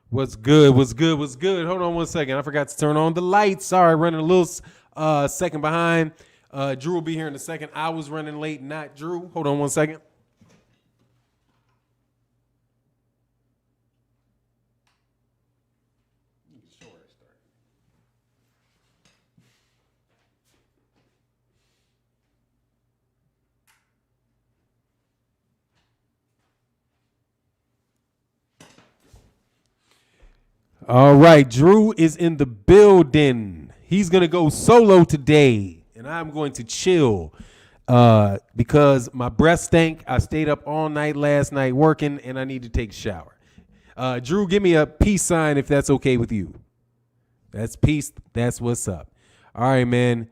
What's good? What's good? What's good? Hold on one second. I forgot to turn on the lights. Sorry, running a little second behind. Drew will be here in a second. I was running late, not Drew. Hold on one second. All right, Drew is in the building. He's gonna go solo today, and I'm going to chill because my breath stank. I stayed up all night last night working, and I need to take a shower. Drew, give me a peace sign if that's okay with you. That's peace. That's what's up. All right, man.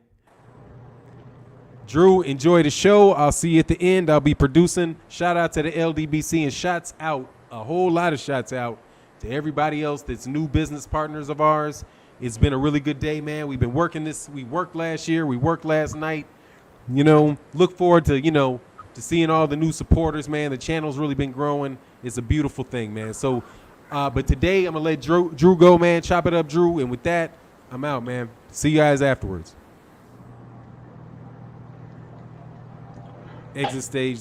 Drew, enjoy the show. I'll see you at the end. I'll be producing. Shout out to the LDBC and shots out, a whole lot of shots out to everybody else that's new business partners of ours. It's been a really good day, man. We've been working this. We worked last year. We worked last night. Look forward to, to seeing all the new supporters, man. The channel's really been growing. It's a beautiful thing, man. So, but today I'm going to let Drew go, man. Chop it up, Drew. And with that, I'm out, man. See you guys afterwards. Exit stage.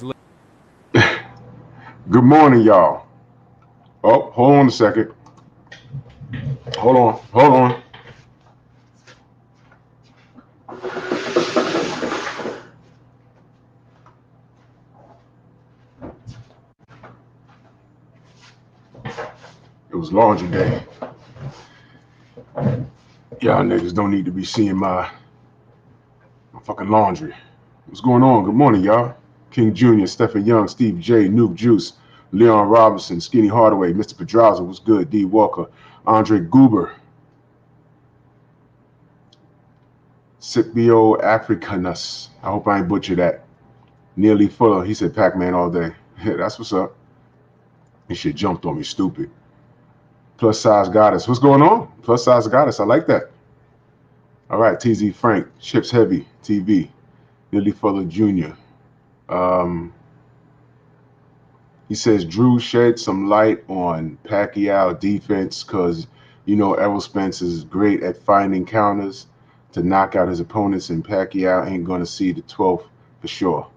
Good morning, y'all. Oh, hold on a second. Hold on. It was laundry day. Y'all niggas don't need to be seeing my fucking laundry. What's going on? Good morning, y'all. King Jr., Stephen Young, Steve J, Nuke Juice, Leon Robinson, Skinny Hardaway, Mr. Pedraza, what's good? D Walker, Andre Goober, Scipio Africanus. I hope I ain't butchered that. Nearly Fuller, he said Pac-Man all day. Yeah, that's what's up. This shit jumped on me, stupid. Plus size goddess. What's going on? Plus size goddess. I like that. All right, TZ Frank, Chips Heavy, TV, Nearly Fuller Jr. He says Drew shed some light on Pacquiao defense because, Errol Spence is great at finding counters to knock out his opponents, and Pacquiao ain't going to see the 12th for sure.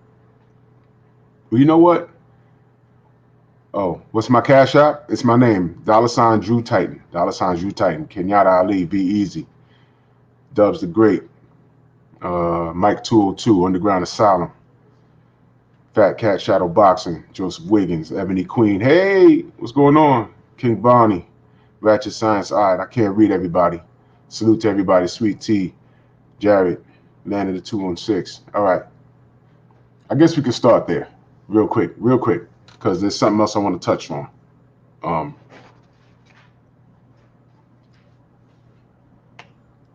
Well, you know what? Oh, what's my cash app? It's my name, $ Drew Titan. $ Drew Titan. Kenyatta Ali, be easy. Dubs the Great. Mike 202, Underground Asylum. Fat Cat Shadow Boxing, Joseph Wiggins, Ebony Queen. Hey, what's going on? King Bonnie, Ratchet Science Eye. I can't read everybody. Salute to everybody. Sweet Tea, Jared, Land of the 216. All right. I guess we can start there real quick, because there's something else I want to touch on.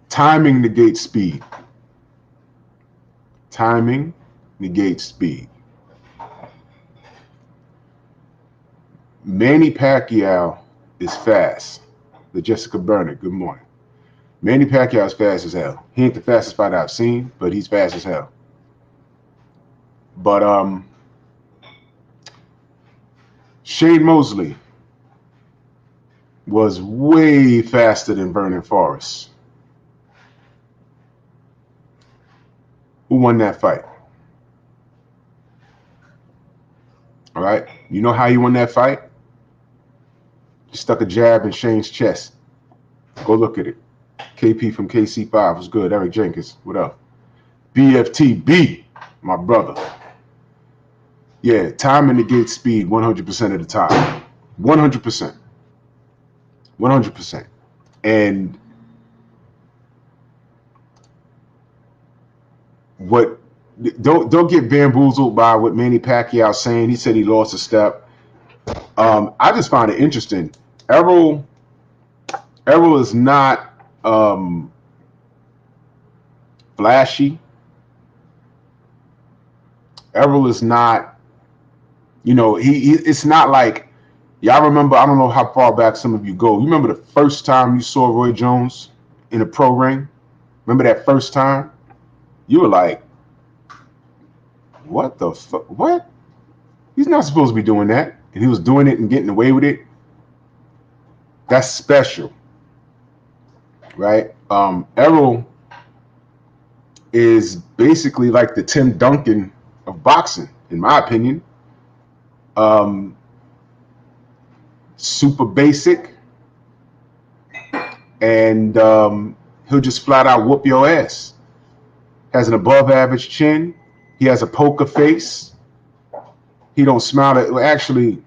Timing negates speed. Timing negates speed. Manny Pacquiao is fast. The Jessica Burnett, good morning. Manny Pacquiao is fast as hell. He ain't the fastest fighter I've seen, but he's fast as hell. But Shane Mosley was way faster than Vernon Forrest. Who won that fight? All right. You know how he won that fight? He stuck a jab in Shane's chest. Go look at it. KP from KC5 was good. Eric Jenkins, what up? BFTB, my brother. Yeah, time negates speed 100% of the time. 100%. 100%. And what don't get bamboozled by what Manny Pacquiao saying. He said he lost a step. I just find it interesting. Errol is not flashy. Errol is not, it's not like, y'all remember, I don't know how far back some of you go. You remember the first time you saw Roy Jones in a pro ring? Remember that first time? You were like, what the fuck? What? He's not supposed to be doing that. And he was doing it and getting away with it. That's special, right? Errol is basically like the Tim Duncan of boxing, in my opinion. Um, Super basic, and he'll just flat out whoop your ass. Has an above average chin. He has a poker face. He don't smile at. Well, actually,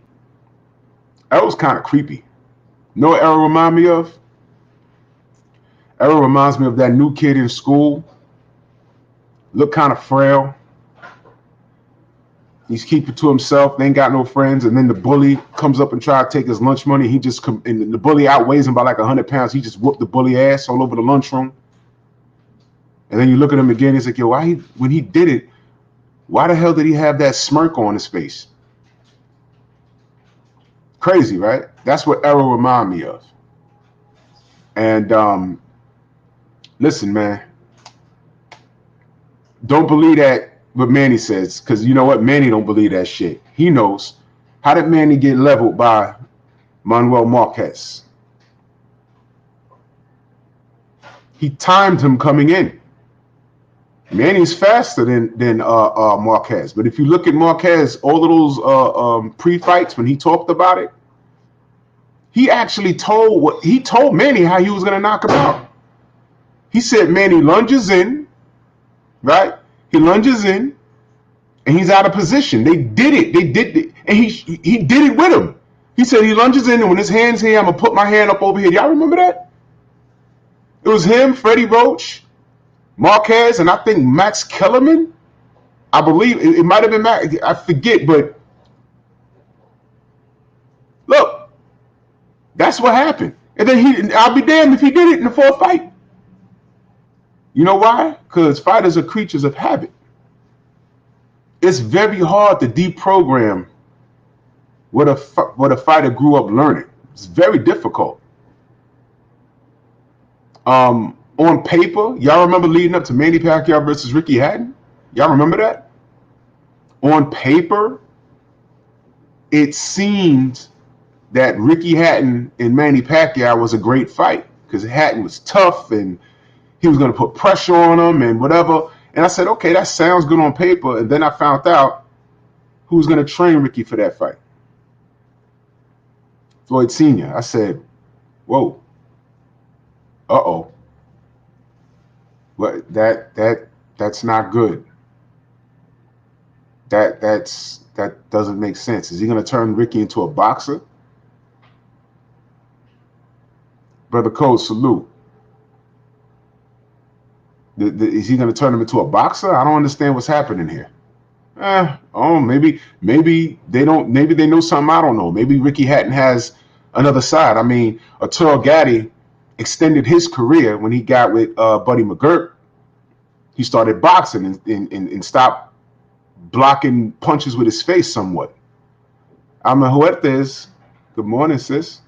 Errol's kind of creepy. You know what Errol remind me of? Errol reminds me of that new kid in school. Look kind of frail. He's keeping to himself. They ain't got no friends. And then the bully comes up and try to take his lunch money. He just and the bully outweighs him by like 100 pounds. He just whooped the bully ass all over the lunchroom. And then you look at him again. He's like, yo, when he did it, why the hell did he have that smirk on his face? Crazy, right? That's what Errol remind me of. And listen, man, don't believe that what Manny says, because you know what? Manny don't believe that shit. He knows. How did Manny get leveled by Manuel Marquez? He timed him coming in. Manny's faster than Marquez, but if you look at Marquez, all of those pre-fights when he talked about it, he actually told Manny how he was going to knock him out. He said Manny lunges in, right? He lunges in, and he's out of position. They did it, and he did it with him. He said he lunges in, and when his hand's here, I'm gonna put my hand up over here. Y'all remember that? It was him, Freddie Roach, Marquez, and I think Max Kellerman. I believe it might have been Max. I forget, but look, that's what happened. And then I'll be damned if he did it in the fourth fight. You know why? Because fighters are creatures of habit. It's very hard to deprogram what a fighter grew up learning. It's very difficult. On paper, y'all remember leading up to Manny Pacquiao versus Ricky Hatton? Y'all remember that? On paper, it seemed that Ricky Hatton and Manny Pacquiao was a great fight because Hatton was tough and he was going to put pressure on him and whatever. And I said, okay, that sounds good on paper. And then I found out who was going to train Ricky for that fight. Floyd Sr. I said, whoa. Uh-oh. What that's not good. That doesn't make sense. Is he going to turn Ricky into a boxer? Brother Cole, salute. Is he going to turn him into a boxer? I don't understand what's happening here. Maybe they don't. Maybe they know something I don't know. Maybe Ricky Hatton has another side. I mean, Arturo Gatti extended his career when he got with Buddy McGirt. He started boxing and stopped blocking punches with his face somewhat. Alma Huertes, good morning, sis.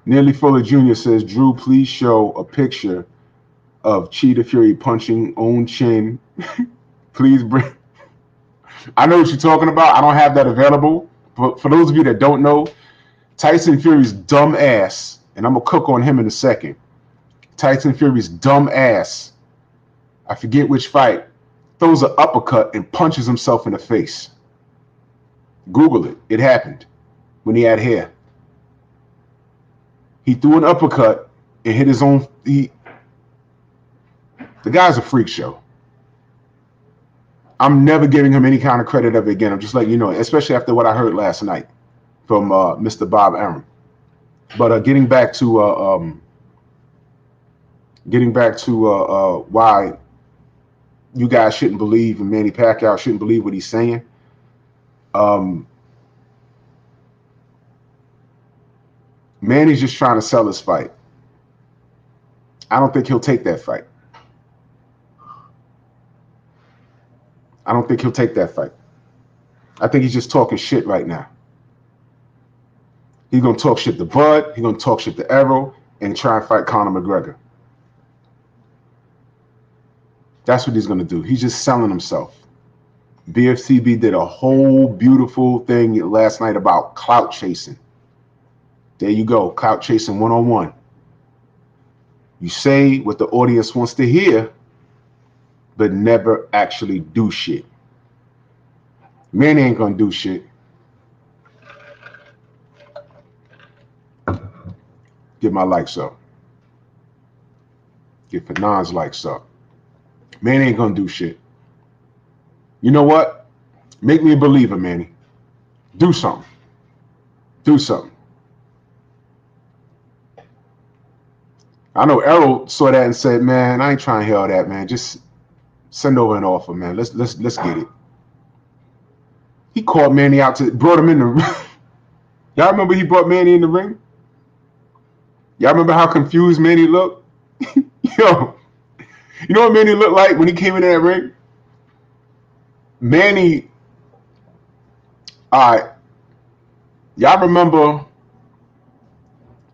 Nearly Fuller Jr. says, Drew, please show a picture of Cheetah Fury punching own chin. Please bring. I know what you're talking about. I don't have that available. But for those of you that don't know, Tyson Fury's dumb ass, and I'm going to cook on him in a second. Tyson Fury's dumb ass, I forget which fight, throws an uppercut and punches himself in the face. Google it. It happened when he had hair. He threw an uppercut and hit his own. The guy's a freak show. I'm never giving him any kind of credit ever again. I'm just letting you know, especially after what I heard last night from Mr. Bob Arum. But getting back to why you guys shouldn't believe and Manny Pacquiao shouldn't believe what he's saying. Manny's just trying to sell his fight. I don't think he'll take that fight. I don't think he'll take that fight. I think he's just talking shit right now. He's going to talk shit to Bud. He's going to talk shit to Errol and try and fight Conor McGregor. That's what he's going to do. He's just selling himself. BFCB did a whole beautiful thing last night about clout chasing. There you go, clout chasing 101. You say what the audience wants to hear, but never actually do shit. Man ain't gonna do shit. Get my likes up. Get Fannon's likes up. Man ain't gonna do shit. You know what? Make me a believer, Manny. Do something. Do something. I know Errol saw that and said, "Man, I ain't trying to hear all that, man. Just send over an offer, man. Let's get it." He called Manny out brought him in the ring. Y'all remember he brought Manny in the ring? Y'all remember how confused Manny looked? Yo, you know what Manny looked like when he came in that ring? Manny, all right, y'all remember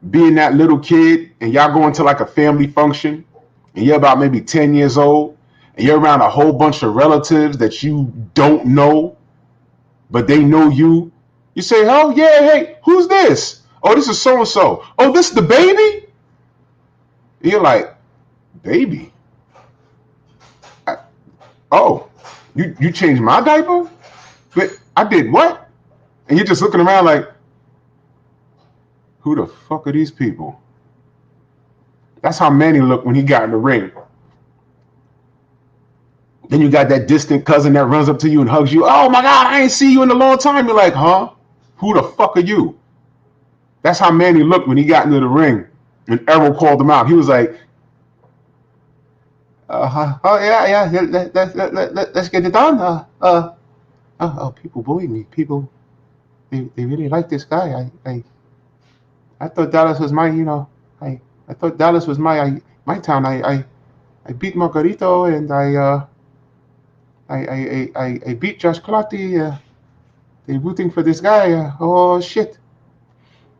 being that little kid and y'all going to like a family function and you're about maybe 10 years old and you're around a whole bunch of relatives that you don't know, but they know you. You say, "Oh, yeah, hey, who's this? Oh, this is so-and-so. Oh, this is the baby?" And you're like, "Baby? Oh, you changed my diaper? But I did what?" And you're just looking around like, who the fuck are these people? That's how Manny looked when he got in the ring. Then you got that distant cousin that runs up to you and hugs you. "Oh my God, I ain't see you in a long time." You're like, "Huh? Who the fuck are you?" That's how Manny looked when he got into the ring. And Errol called him out. He was like, "Oh yeah, let's get it done. People bully me. People, they really like this guy. I thought Dallas was my, I thought Dallas was my town. I beat Margarito and I beat Josh Clottey. They rooting for this guy. Oh shit.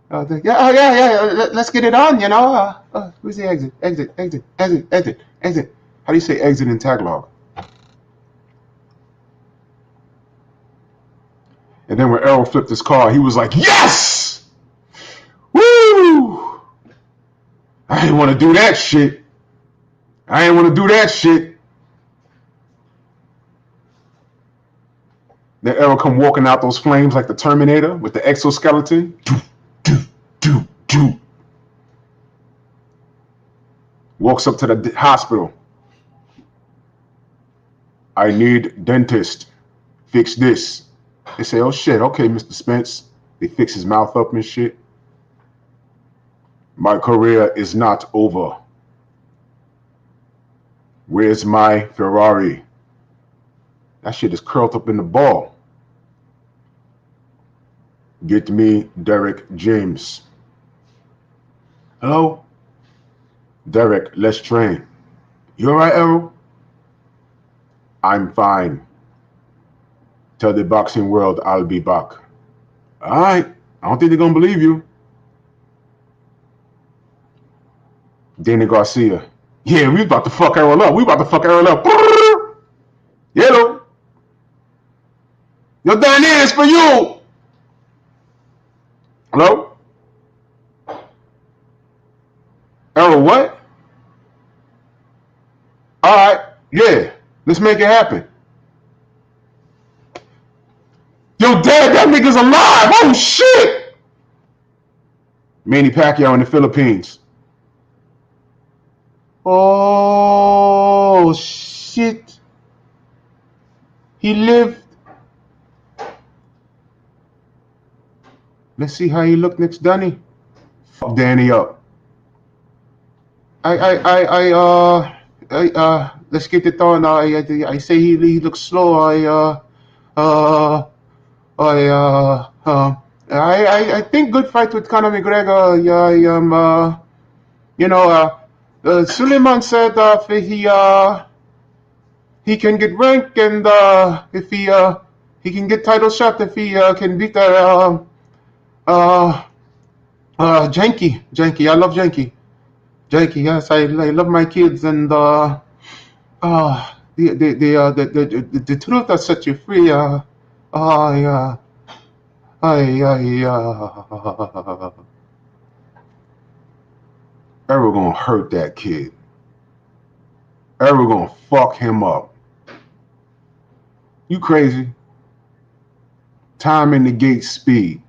Let's get it on. Who's the exit? Exit. How do you say exit in Tagalog? And then when Errol flipped his car, he was like, "Yes! Woo! I didn't want to do that shit. Then Errol come walking out those flames like the Terminator with the exoskeleton. Walks up to the hospital. "I need dentist. Fix this." They say, "Oh shit, okay, Mr. Spence." They fix his mouth up and shit. "My career is not over. Where's my Ferrari?" That shit is curled up in the ball. "Get me Derek James." "Hello? Derek, let's train." "You alright, Errol?" "I'm fine. Tell the boxing world I'll be back." "Alright. I don't think they're gonna believe you." Danny Garcia. "Yeah, we about to fuck Errol up. Yellow. Yo, Danny, it's for you. Hello? Errol, what? Alright, yeah. Let's make it happen. Yo, Dad, that nigga's alive. Oh shit. Manny Pacquiao in the Philippines. Oh shit. He lived. Let's see how he looked next Danny. Fuck Danny up. Let's get it on. I say he looks slow. I think good fight with Conor McGregor. Suleiman said if he can get ranked and if he can get title shot if he can beat Janky. I love Janky. Yes, I love my kids and the truth will set you free. I, Ever gonna hurt that kid. Ever gonna fuck him up. You crazy. Time negates speed.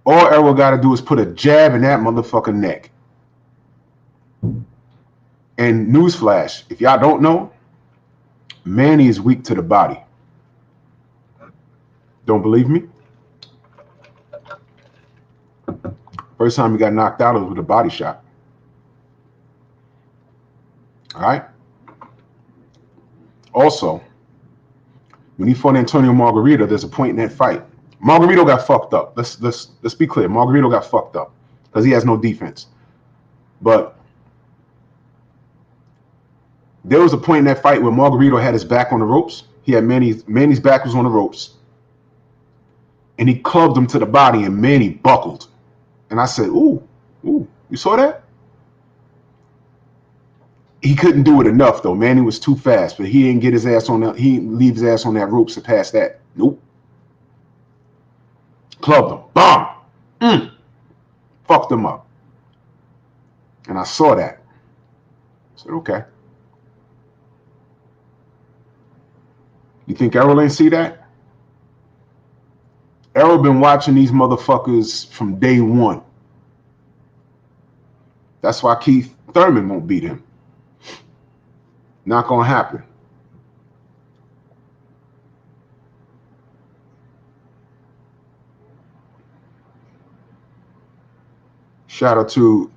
All Errol gotta do is put a jab in that motherfucking neck. And newsflash, if y'all don't know, Manny is weak to the body. Don't believe me? First time he got knocked out was with a body shot. All right. Also, when he fought Antonio Margarito, there's a point in that fight. Margarito got fucked up. Let's be clear. Margarito got fucked up because he has no defense. But there was a point in that fight where Margarito had his back on the ropes. He had Manny's back was on the ropes. And he clubbed him to the body and Manny buckled. And I said, ooh, you saw that? He couldn't do it enough though. Manny was too fast, but he didn't get his ass on that. He didn't leave his ass on that ropes to pass that. Nope. Clubbed him. Bomb. Fucked him up. And I saw that. I said, okay. You think Errol ain't see that? Errol been watching these motherfuckers from day one. That's why Keith Thurman won't beat him. Not gonna happen. Shout out to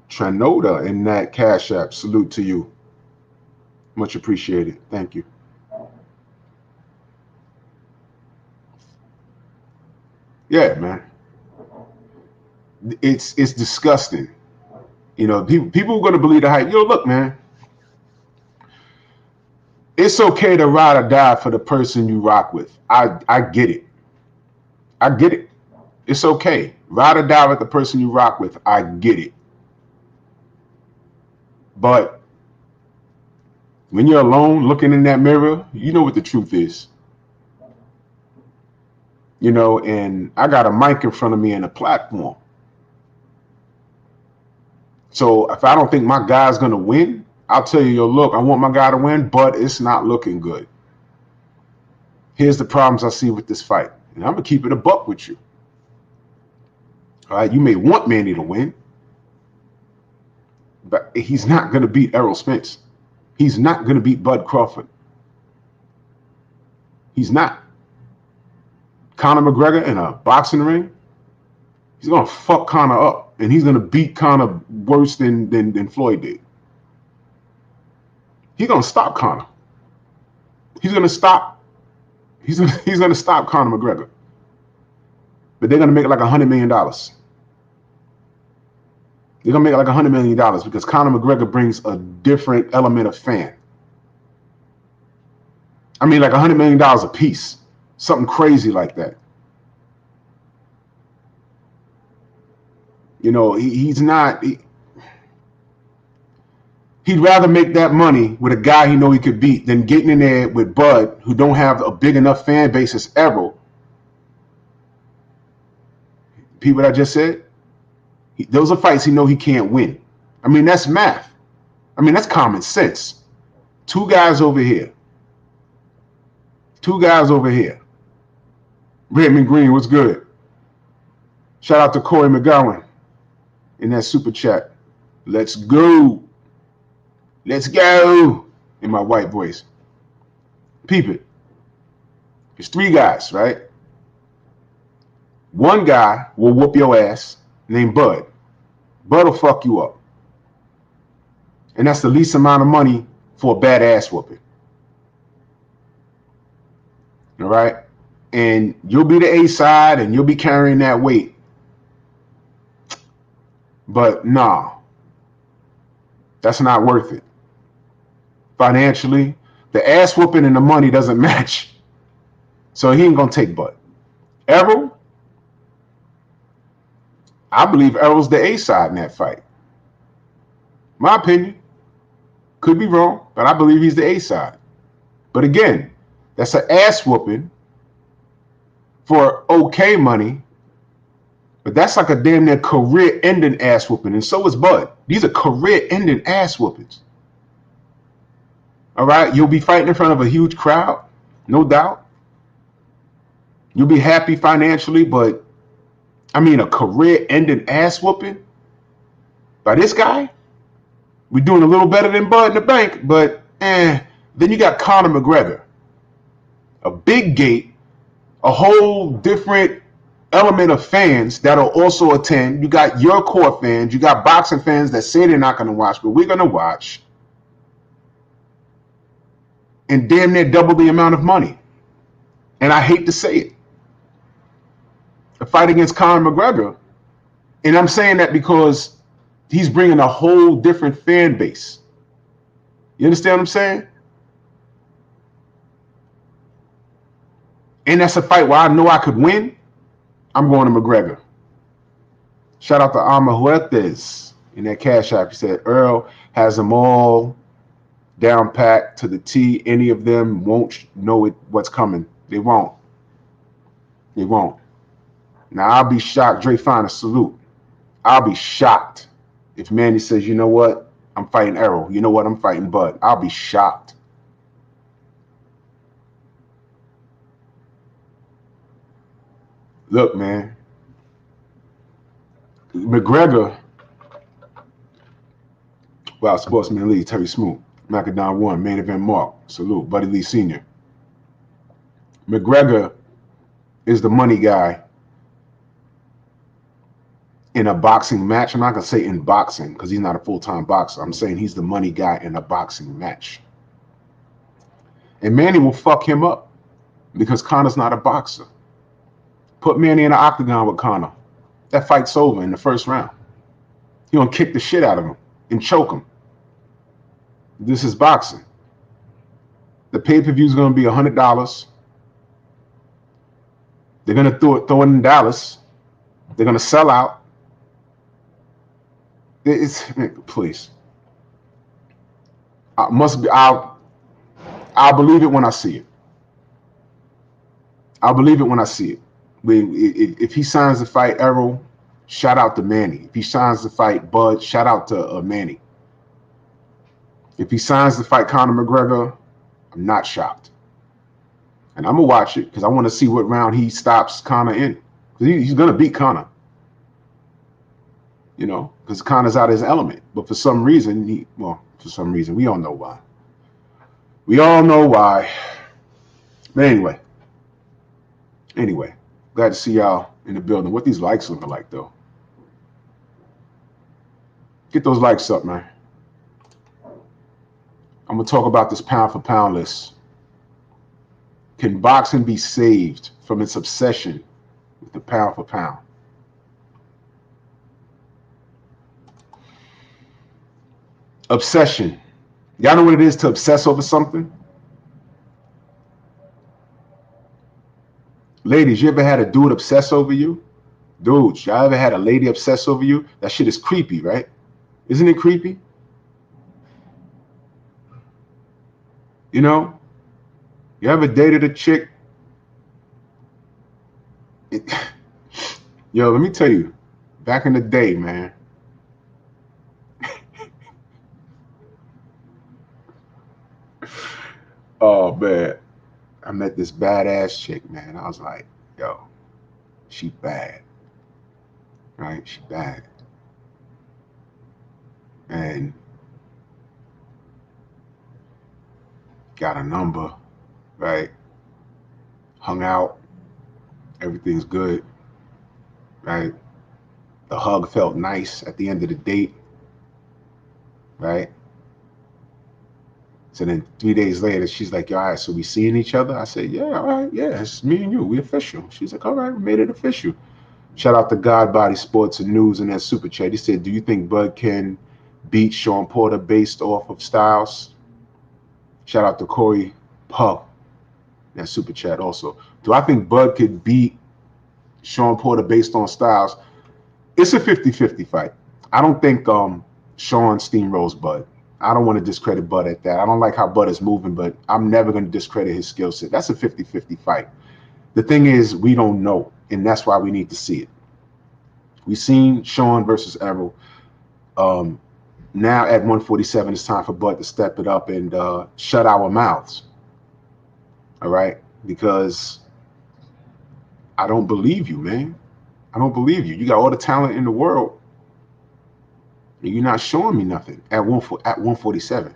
Tranoda in that Cash App. Salute to you. Much appreciated. Thank you. Yeah, man. It's disgusting. You know, people are gonna believe the hype. Yo, look, man. It's okay to ride or die for the person you rock with. I get it. I get it. It's okay. Ride or die with the person you rock with. I get it. But when you're alone looking in that mirror, you know what the truth is. You know, and I got a mic in front of me and a platform. So if I don't think my guy's going to win, I'll tell you, yo, look, I want my guy to win, but it's not looking good. Here's the problems I see with this fight. And I'm going to keep it a buck with you. All right, you may want Manny to win, but he's not going to beat Errol Spence. He's not going to beat Bud Crawford. He's not. Conor McGregor in a boxing ring, he's going to fuck Conor up, and he's going to beat Conor worse than Floyd did. He's going to stop Conor. He's going to stop. He's going to stop Conor McGregor. But they're going to make like $100 million. They're going to make like $100 million because Conor McGregor brings a different element of fan. I mean, like $100 million a piece. Something crazy like that. You know, he's not. He'd rather make that money with a guy he know he could beat than getting in there with Bud, who don't have a big enough fan base as Errol. People I just said, those are fights he know he can't win. I mean, that's math. I mean, that's common sense. Two guys over here. Redmond Green, what's good? Shout out to Corey McGowan in that super chat. Let's go. Let's go. In my white voice. Peep it. There's three guys, right? One guy will whoop your ass named Bud. Bud will fuck you up. And that's the least amount of money for a bad ass whooping. All right? And you'll be the A side and you'll be carrying that weight. But nah, that's not worth it. Financially, the ass whooping and the money doesn't match. So he ain't going to take Bud. Errol, I believe Errol's the A side in that fight. My opinion. Could be wrong, but I believe he's the A side. But again, that's an ass whooping for okay money. But that's like a damn near career-ending ass whooping, and so is Bud. These are career-ending ass whoopings. All right, you'll be fighting in front of a huge crowd, no doubt. You'll be happy financially, but I mean, a career-ending ass whooping by this guy. We're doing a little better than Bud in the bank, but then you got Conor McGregor, a big gate, a whole different element of fans that'll also attend. You got your core fans, you got boxing fans that say they're not going to watch, but we're going to watch. And damn near double the amount of money. And I hate to say it. A fight against Conor McGregor. And I'm saying that because he's bringing a whole different fan base. You understand what I'm saying? And that's a fight where I know I could win. I'm going to McGregor. Shout out to Alma Huertas in that Cash App. He said Earl has them all down packed to the T. Any of them won't know what's coming. They won't. They won't. Now, I'll be shocked. Dre Fannon, salute. I'll be shocked if Manny says, you know what? I'm fighting Errol. You know what? I'm fighting Bud. I'll be shocked. Look, man. McGregor. Wow, Sportsman Lee, Terry Smoot. Macadon 1, main event Mark. Salute. Buddy Lee Sr. McGregor is the money guy in a boxing match. I'm not going to say in boxing because he's not a full-time boxer. I'm saying he's the money guy in a boxing match. And Manny will fuck him up because Conor's not a boxer. Put Manny in an octagon with Conor. That fight's over in the first round. He's going to kick the shit out of him and choke him. This is boxing. The pay-per-view is going to be $100. They're going to throw it in Dallas. They're going to sell out. Please. I'll believe it when I see it. I'll believe it when I see it. If he signs to fight Errol, shout out to Manny. If he signs to fight Bud, shout out to Manny. If he signs to fight Conor McGregor, I'm not shocked. And I'm going to watch it because I want to see what round he stops Conor in. Because he's going to beat Conor. You know, because Conor's out of his element. But for some reason, we all know why. We all know why. But anyway, glad to see y'all in the building. What these likes looking like, though? Get those likes up, man. I'm going to talk about this pound for pound list. Can boxing be saved from its obsession with the pound for pound? Obsession. Y'all know what it is to obsess over something? Ladies, you ever had a dude obsess over you? Dudes, y'all ever had a lady obsess over you? That shit is creepy, right? Isn't it creepy? You know? You ever dated a chick? Yo, let me tell you, back in the day, man. Oh, man. I met this badass chick, man. I was like, yo, she bad. Right? She bad. And got a number, right? Hung out. Everything's good, right? The hug felt nice at the end of the date, right? So then 3 days later, she's like, all right, so we seeing each other? I said, yeah, all right, yeah, it's me and you. We official. She's like, all right, we made it official. Shout out to Godbody Sports and News and that super chat. He said, do you think Bud can beat Sean Porter based off of styles? Shout out to Corey Puff. That super chat also. Do I think Bud could beat Sean Porter based on styles? It's a 50-50 fight. I don't think Sean steamrolls Bud. I don't want to discredit Bud at that. I don't like how Bud is moving, but I'm never going to discredit his skill set. That's a 50-50 fight. The thing is, we don't know, and that's why we need to see it. We've seen Sean versus Errol. Now at 147, it's time for Bud to step it up and shut our mouths. All right? Because I don't believe you, man. I don't believe you. You got all the talent in the world, and you're not showing me nothing at 147.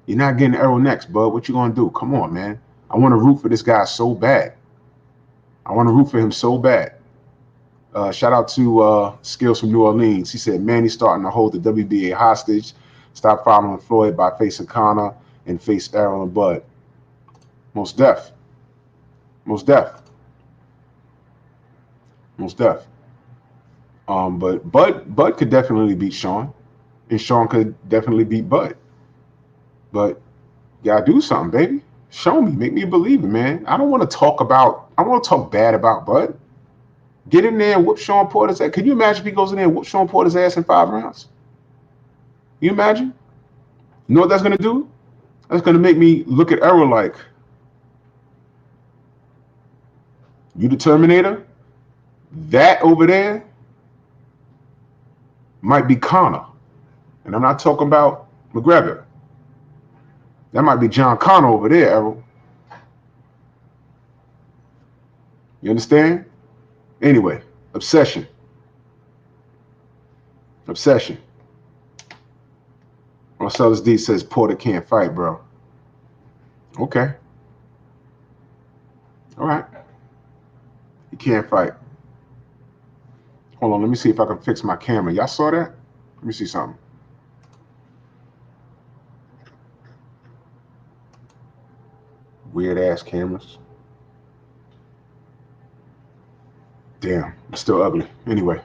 You're not getting Errol next, Bud. What you gonna do? Come on, man. I want to root for this guy so bad. I want to root for him so bad. Shout out to Skills from New Orleans. He said, Manny's starting to hold the WBA hostage. Stop following Floyd by facing Connor and face Errol and Bud. Most def. Most def. Most def. But Bud could definitely beat Sean, and Sean could definitely beat Bud. But you gotta do something, baby. Show me, make me a believer, man. I don't want to talk bad about Bud. Get in there and whoop Sean Porter's ass. Can you imagine if he goes in there and whoop Sean Porter's ass in 5 rounds? You imagine? You know what that's gonna do? That's gonna make me look at Errol like, you the Terminator? That over there might be Connor. And I'm not talking about McGregor. That might be John Connor over there, Errol. You understand? Anyway, obsession. Obsession. Marcellus D says Porter can't fight, bro. Okay. All right. He can't fight. Hold on, let me see if I can fix my camera. Y'all saw that? Let me see something. Weird ass cameras. Damn, it's still ugly. Anyway,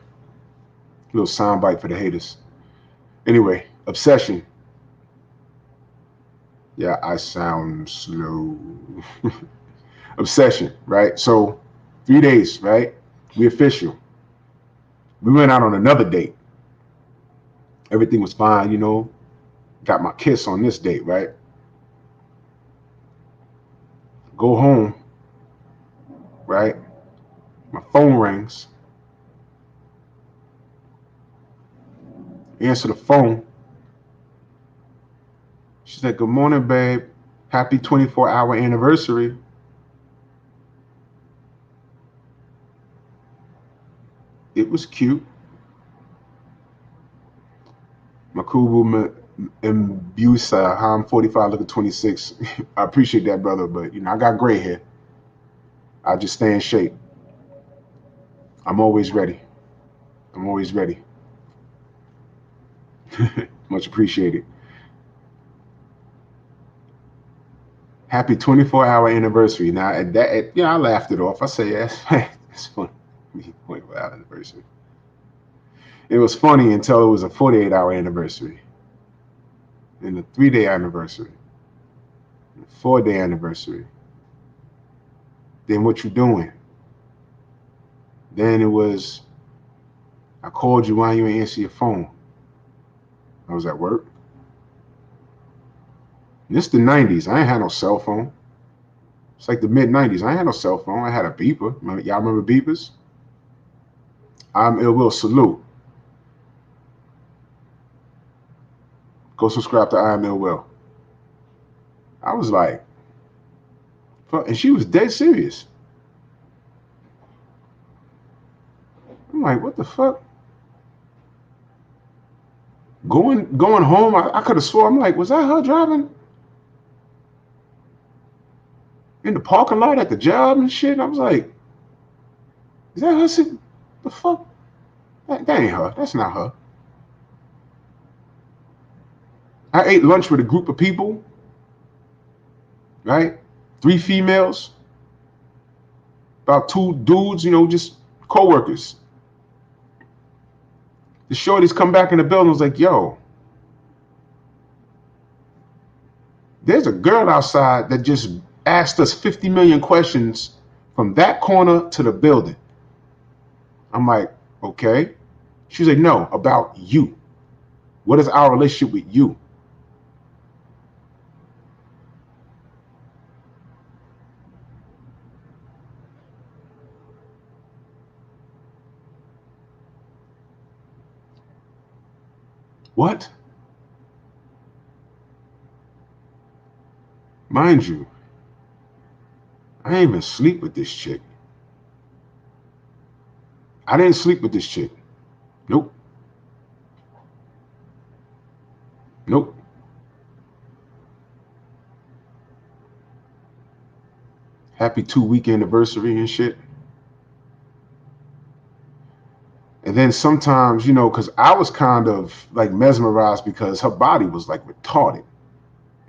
little sound bite for the haters. Anyway, obsession. Yeah, I sound slow. Obsession, right? So 3 days, right? We official. We went out on another date. Everything was fine, you know. Got my kiss on this date, right? Go home, right? My phone rings. Answer the phone. She said, good morning, babe. Happy 24-hour anniversary. It was cute. Makubu Mbusa, I'm 45, look at 26. I appreciate that, brother, but you know, I got gray hair. I just stay in shape. I'm always ready. I'm always ready. Much appreciated. Happy 24-hour anniversary. Now, I laughed it off. I say, yes, it's funny. 24-hour anniversary. It was funny until it was a 48-hour anniversary, and a 3-day anniversary, and a 4-day anniversary. Then what you doing? Then it was, I called you, why you ain't answer your phone? I was at work. And this the 90s. I ain't had no cell phone. It's like the mid-90s. I ain't had no cell phone. I had a beeper. Y'all remember beepers? I'm Ill Will, salute. Go subscribe to I Am Ill Will. I was like, fuck, and she was dead serious. I'm like, what the fuck? Going home, I could have swore, I'm like, was that her driving in the parking lot at the job and shit? I was like, is that her? The fuck? That ain't her. That's not her. I ate lunch with a group of people, right? 3 females, about 2 dudes, you know, just co-workers. The shorties come back in the building, was like, yo, there's a girl outside that just asked us 50 million questions from that corner to the building. I'm like, okay. She's like, no, about you. What is our relationship with you? What? Mind you, I didn't even sleep with this chick. I didn't sleep with this chick. Nope. Nope. Happy 2-week anniversary and shit. And then sometimes, because I was kind of like mesmerized because her body was like retarded.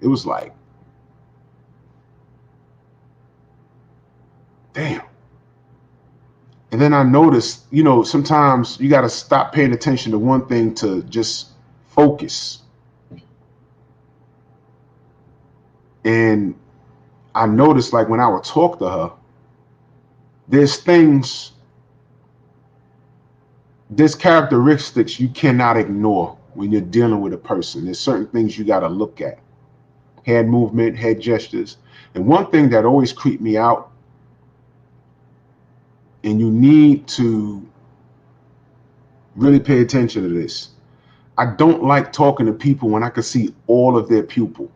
It was like, damn. And then I noticed, sometimes you got to stop paying attention to one thing to just focus. And I noticed, like, when I would talk to her, there's characteristics you cannot ignore when you're dealing with a person. There's certain things you got to look at. Hand movement, head gestures. And one thing that always creeped me out, and you need to really pay attention to this. I don't like talking to people when I can see all of their pupil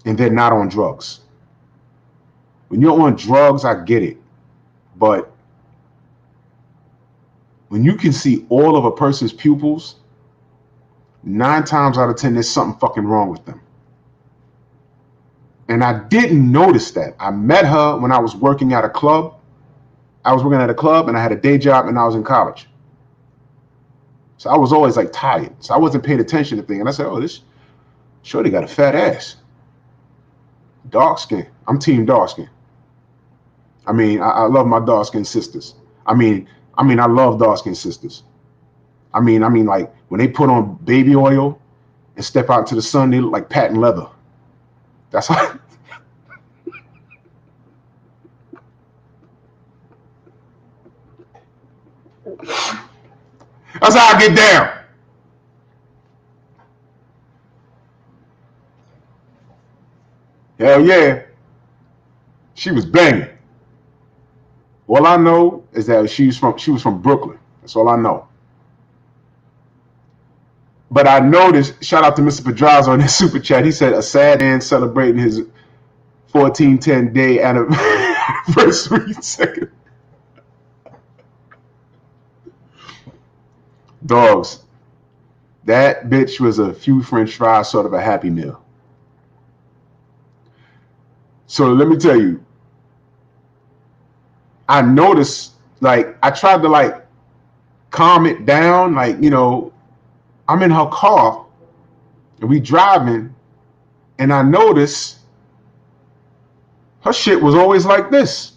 and they're not on drugs. When you're on drugs, I get it. But when you can see all of a person's pupils, 9 times out of 10, there's something fucking wrong with them. And I didn't notice that. I met her when I was working at a club. I was working at a club and I had a day job and I was in college. So I was always like tired. So I wasn't paying attention to things. And I said, oh, this shorty got a fat ass. Dark skin. I'm team dark skin. I mean, I love my dark skin sisters. I mean, I love dark skin sisters. I mean, like when they put on baby oil and step out into the sun, they look like patent leather. That's how. That's how I get down. Hell yeah. She was banging. All I know is that she was from Brooklyn. That's all I know. But I noticed, shout out to Mr. Pedraza on his super chat. He said a sad man celebrating his 1410 day anniversary second. Dogs. That bitch was a few French fries, sort of a Happy Meal. So let me tell you, I noticed, like, I tried to like calm it down, like, I'm in her car and we driving, and I noticed her shit was always like this.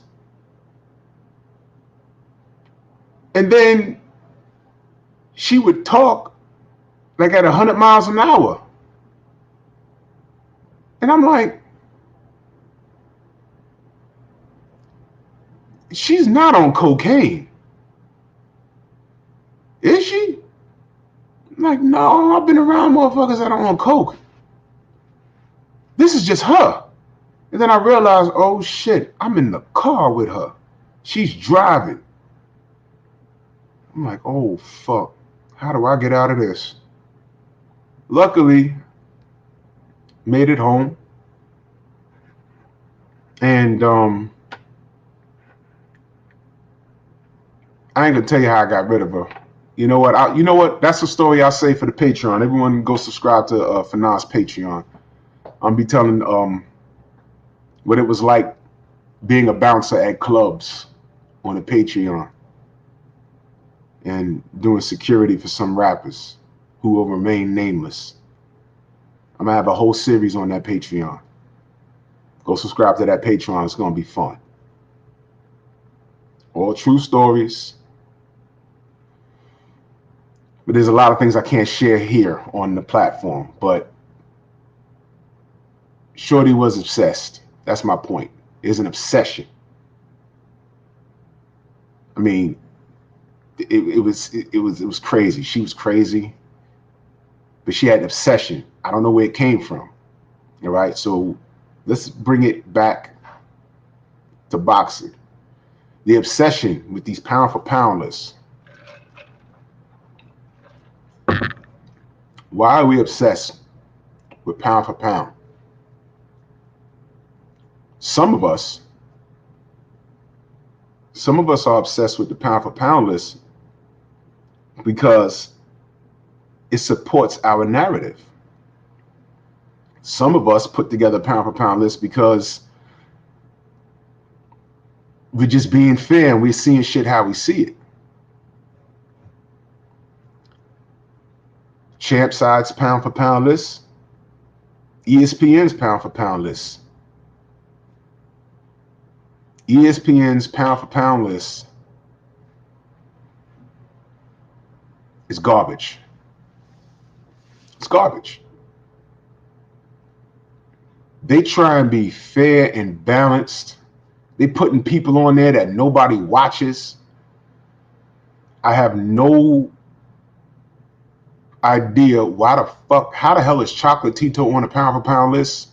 And then she would talk like at 100 miles an hour. And I'm like, she's not on cocaine. Is she? I'm like, no, I've been around motherfuckers that are on coke. This is just her. And then I realized, oh shit, I'm in the car with her. She's driving. I'm like, oh fuck. How do I get out of this? Luckily, made it home. And I ain't gonna tell you how I got rid of her. You know what? That's a story I'll say for the Patreon. Everyone go subscribe to Fannon's Patreon. I'll be telling what it was like being a bouncer at clubs on a Patreon and doing security for some rappers who will remain nameless. I'm gonna have a whole series on that Patreon. Go subscribe to that Patreon. It's gonna be fun. All true stories. But there's a lot of things I can't share here on the platform. But Shorty was obsessed. That's my point. It's an obsession. I mean, it was crazy. She was crazy, but she had an obsession. I don't know where it came from. All right, so let's bring it back to boxing. The obsession with these pound for pound lists. Why are we obsessed with pound for pound? Some of us are obsessed with the pound for pound list because it supports our narrative. Some of us put together a pound for pound list because we're just being fair and we're seeing shit how we see it. Champ Side's pound for pound list, ESPN's pound for pound list. ESPN's pound for pound list is garbage. It's garbage. They try and be fair and balanced. They putting people on there that nobody watches. I have no idea how the hell is Chocolatito on a pound for pound list?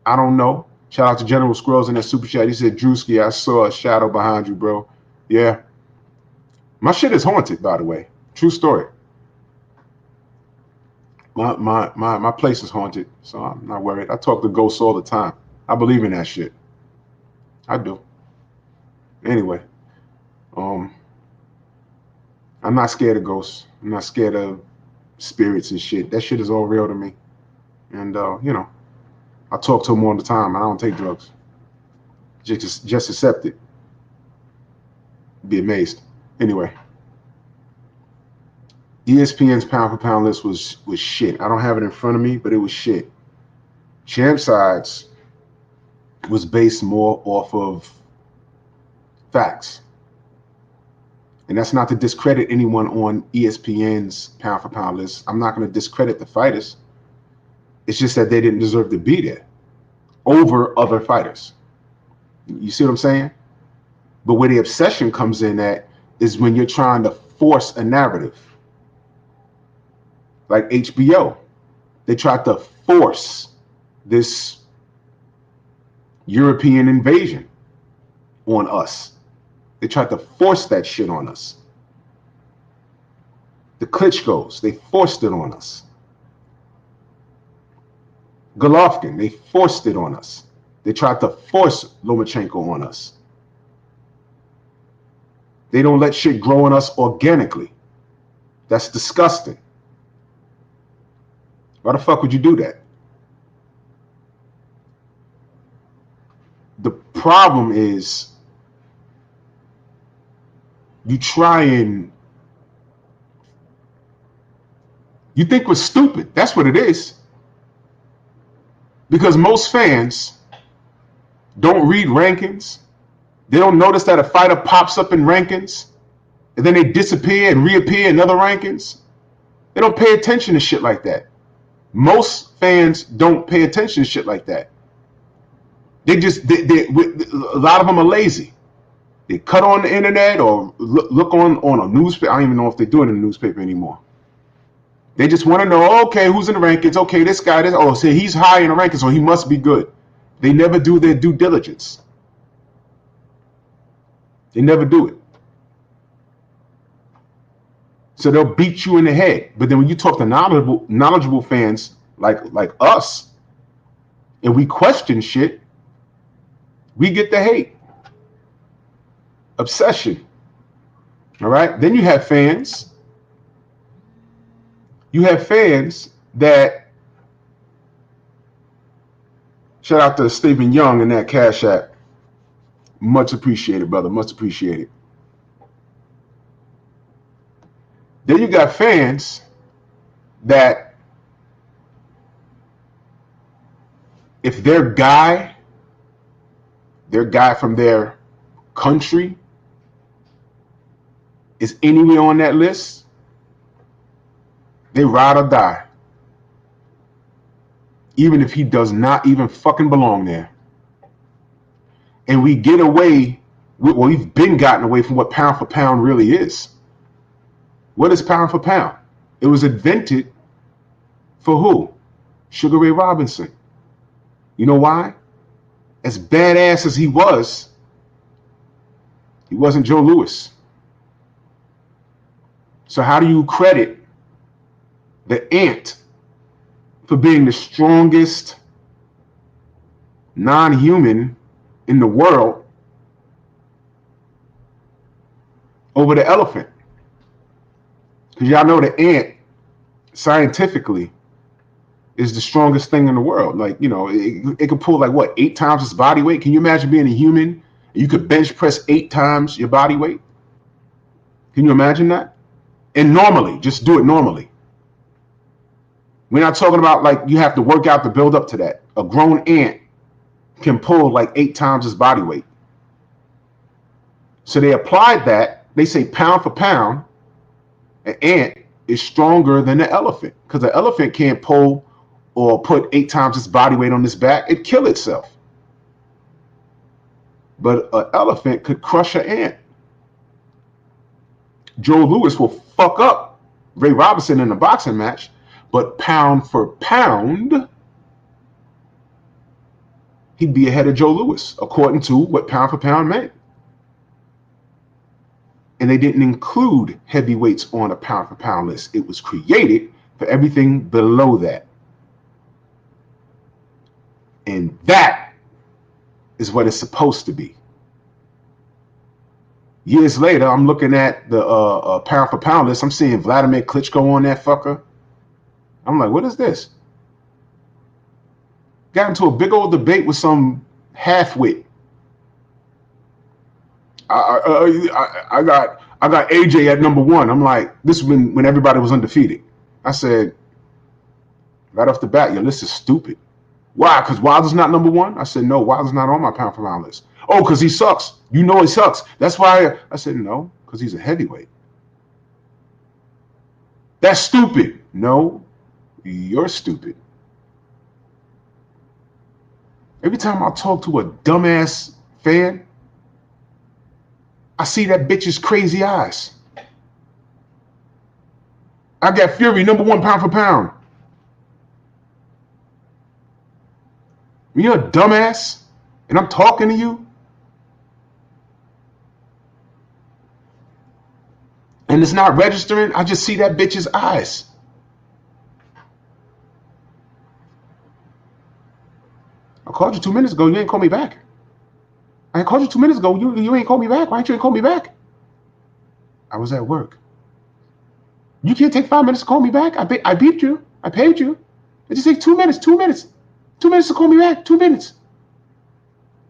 I don't know. Shout out to General Squirrels in that super chat. He said, Drewski, I saw a shadow behind you, bro. Yeah. My shit is haunted, by the way. True story. My place is haunted, so I'm not worried. I talk to ghosts all the time. I believe in that shit. I do. Anyway, I'm not scared of ghosts. I'm not scared of spirits and shit. That shit is all real to me. And I talk to them all the time. I don't take drugs. Just accept it. Be amazed. Anyway. ESPN's pound for pound list was shit. I don't have it in front of me, but it was shit. Champ Sides was based more off of facts. And that's not to discredit anyone on ESPN's pound for pound list. I'm not going to discredit the fighters. It's just that they didn't deserve to be there over other fighters. You see what I'm saying? But where the obsession comes in at is when you're trying to force a narrative. Like HBO, they tried to force this European invasion on us. They tried to force that shit on us. The Klitschko's, they forced it on us. Golovkin, they forced it on us. They tried to force Lomachenko on us. They don't let shit grow on us organically. That's disgusting. Why the fuck would you do that? The problem is you think we're stupid. That's what it is. Because most fans don't read rankings. They don't notice that a fighter pops up in rankings and then they disappear and reappear in other rankings. They don't pay attention to shit like that. Most fans don't pay attention to shit like that. A lot of them are lazy. They cut on the internet or look on a newspaper. I don't even know if they do it in a newspaper anymore. They just want to know, okay, who's in the rankings? Okay, this guy, so he's high in the rankings, so he must be good. They never do their due diligence. They never do it. So they'll beat you in the head. But then when you talk to knowledgeable fans like us, and we question shit, we get the hate. Obsession. All right? Then you have fans. You have fans that, shout out to Stephen Young in that Cash App. Much appreciated, brother. Much appreciated. Then you got fans that if their guy from their country is anywhere on that list, they ride or die. Even if he does not even fucking belong there. And we get away, we've been gotten away from what pound for pound really is. What is pound for pound? It was invented for who? Sugar Ray Robinson. You know why? As badass as he wasn't Joe Louis. So how do you credit the ant for being the strongest non-human in the world over the elephant. Because y'all know the ant, scientifically, is the strongest thing in the world. Like, you know, it could pull like what, 8 times its body weight? Can you imagine being a human and you could bench press 8 times your body weight? Can you imagine that? And normally, just do it normally. We're not talking about like you have to work out to build up to that. A grown ant can pull like 8 times its body weight. So they applied that. They say pound for pound, an ant is stronger than the elephant, because the elephant can't pull or put 8 times its body weight on its back. It'd kill itself. But an elephant could crush an ant. Joe Louis will fuck up Ray Robinson in a boxing match, but pound for pound, he'd be ahead of Joe Louis, according to what pound for pound meant. And they didn't include heavyweights on a pound for pound list. It was created for everything below that. And that is what it's supposed to be. Years later, I'm looking at the pound for pound list. I'm seeing Vladimir Klitschko on that fucker. I'm like, what is this? Got into a big old debate with some half-wit. I got AJ at number 1. I'm like, this was when everybody was undefeated. I said, right off the bat, your list is stupid. Why? Because Wilder's not number 1? I said, no, Wilder's not on my pound for pound list. Oh, because he sucks. You know he sucks. That's why I said, no, because he's a heavyweight. That's stupid. No, you're stupid. Every time I talk to a dumbass fan, I see that bitch's crazy eyes. I got Fury number 1 pound for pound. When you're a dumbass and I'm talking to you and it's not registering, I just see that bitch's eyes. I called you 2 minutes ago, you ain't call me back. I called you 2 minutes ago, you ain't call me back. Why ain't you call me back? I was at work. You can't take 5 minutes to call me back? I beeped you. I paid you. It just take 2 minutes, 2 minutes. 2 minutes to call me back, 2 minutes.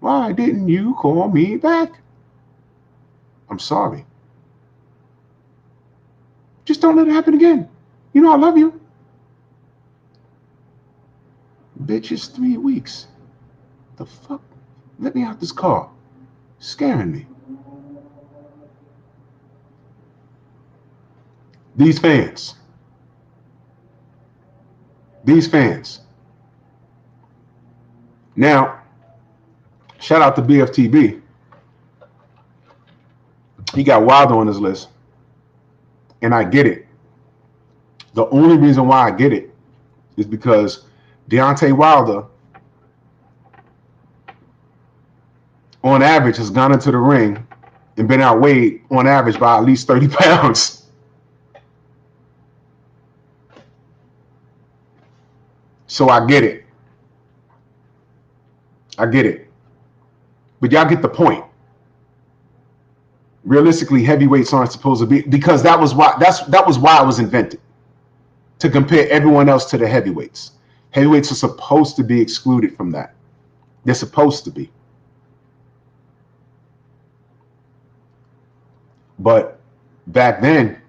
Why didn't you call me back? I'm sorry. Just don't let it happen again. You know I love you. Bitch, it's 3 weeks. The fuck? Let me out this car. Scaring me. These fans. Now, shout out to BFTB. He got Wilder on his list. And I get it. The only reason why I get it is because Deontay Wilder, on average, has gone into the ring and been outweighed on average by at least 30 pounds. So I get it. But y'all get the point. Realistically, heavyweights aren't supposed to be, because that was why it was invented, to compare everyone else to the heavyweights. Heavyweights are supposed to be excluded from that. They're supposed to be. But back then,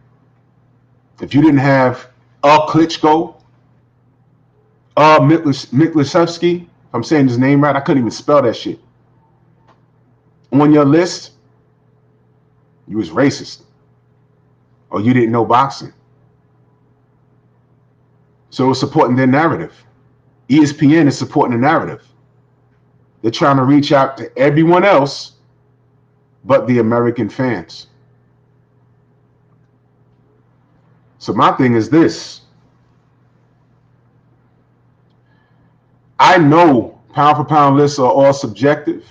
if you didn't have Klitschko, Miklasevsky, if I'm saying his name right, I couldn't even spell that shit, on your list, you was racist, or you didn't know boxing. So it's supporting their narrative. ESPN is supporting the narrative. They're trying to reach out to everyone else but the American fans. So my thing is this. I know pound for pound lists are all subjective.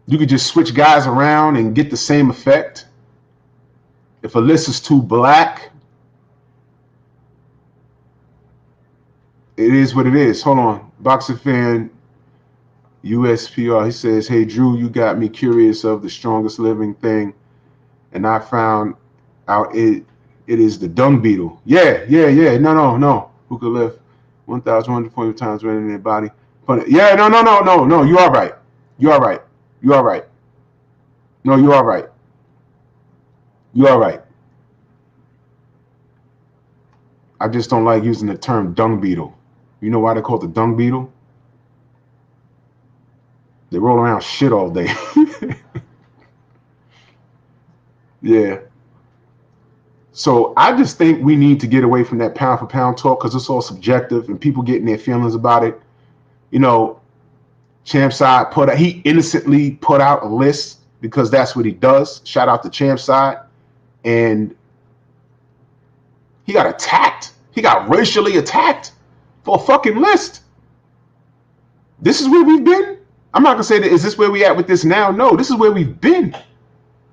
You could just switch guys around and get the same effect. If a list is too black, it is what it is. Hold on. Boxer fan USPR. He says, "Hey Drew, you got me curious of the strongest living thing, and I found out it is the dung beetle." Yeah. No. Who could lift 1,140 times weight in their body? Yeah. No. You are right. You are right. You are right. No, you are right. You are right. I just don't like using the term dung beetle. You know why they call it the dung beetle? They roll around shit all day. Yeah. So I just think we need to get away from that pound for pound talk because it's all subjective and people getting their feelings about it. You know, Champside he innocently put out a list because that's what he does. Shout out to Champside. And he got attacked. He got racially attacked for a fucking list. This is where we've been. I'm not gonna say that is this where we at with this now? No, this is where we've been.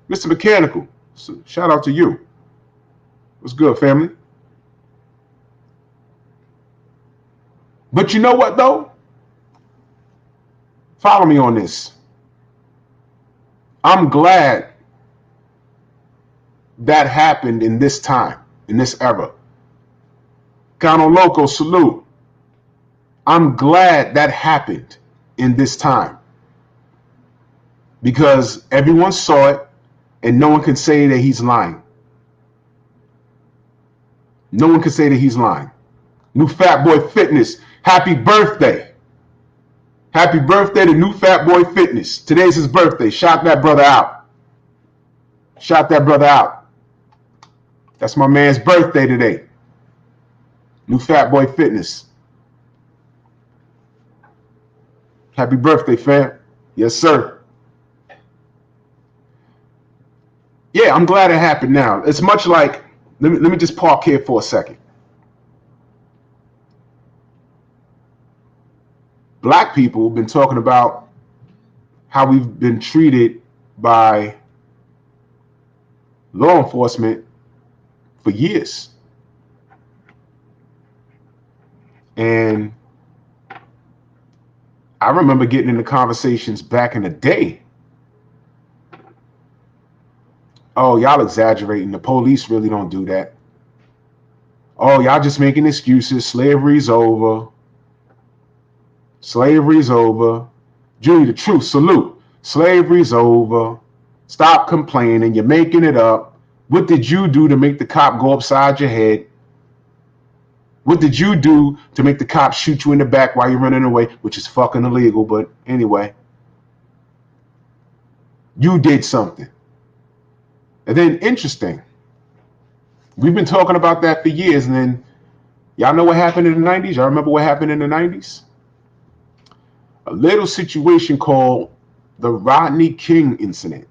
Mr. Mechanical. So shout out to you. What's good, family? But you know what though? Follow me on this. I'm glad that happened in this time, in this era. Cano Loco, salute. I'm glad that happened in this time because everyone saw it and no one can say that he's lying. No one can say that he's lying. New Fat Boy Fitness, happy birthday. Happy birthday to New Fat Boy Fitness. Today's his birthday. Shout that brother out. Shout that brother out. That's my man's birthday today. New Fat Boy Fitness. Happy birthday, fam. Yes, sir. Yeah, I'm glad it happened now. It's much like, let me just park here for a second. Black people have been talking about how we've been treated by law enforcement for years. And I remember getting into conversations back in the day. Oh, y'all exaggerating. The police really don't do that. Oh, y'all just making excuses. Slavery's over. Slavery's over. Julie, the truth, salute. Slavery's over. Stop complaining. You're making it up. What did you do to make the cop go upside your head? What did you do to make the cop shoot you in the back while you're running away, which is fucking illegal, but anyway. You did something. And then, interesting, we've been talking about that for years, and then, y'all know what happened in the 90s? Y'all remember what happened in the 90s? A little situation called the Rodney King incident.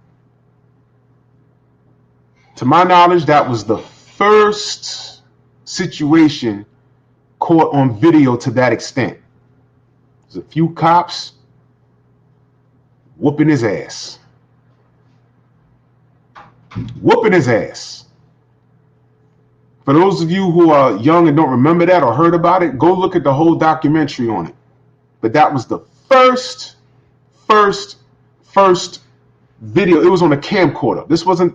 To my knowledge, that was the first situation caught on video to that extent. There's a few cops whooping his ass. Whooping his ass. For those of you who are young and don't remember that or heard about it, go look at the whole documentary on it. But that was the first video. It was on a camcorder. This wasn't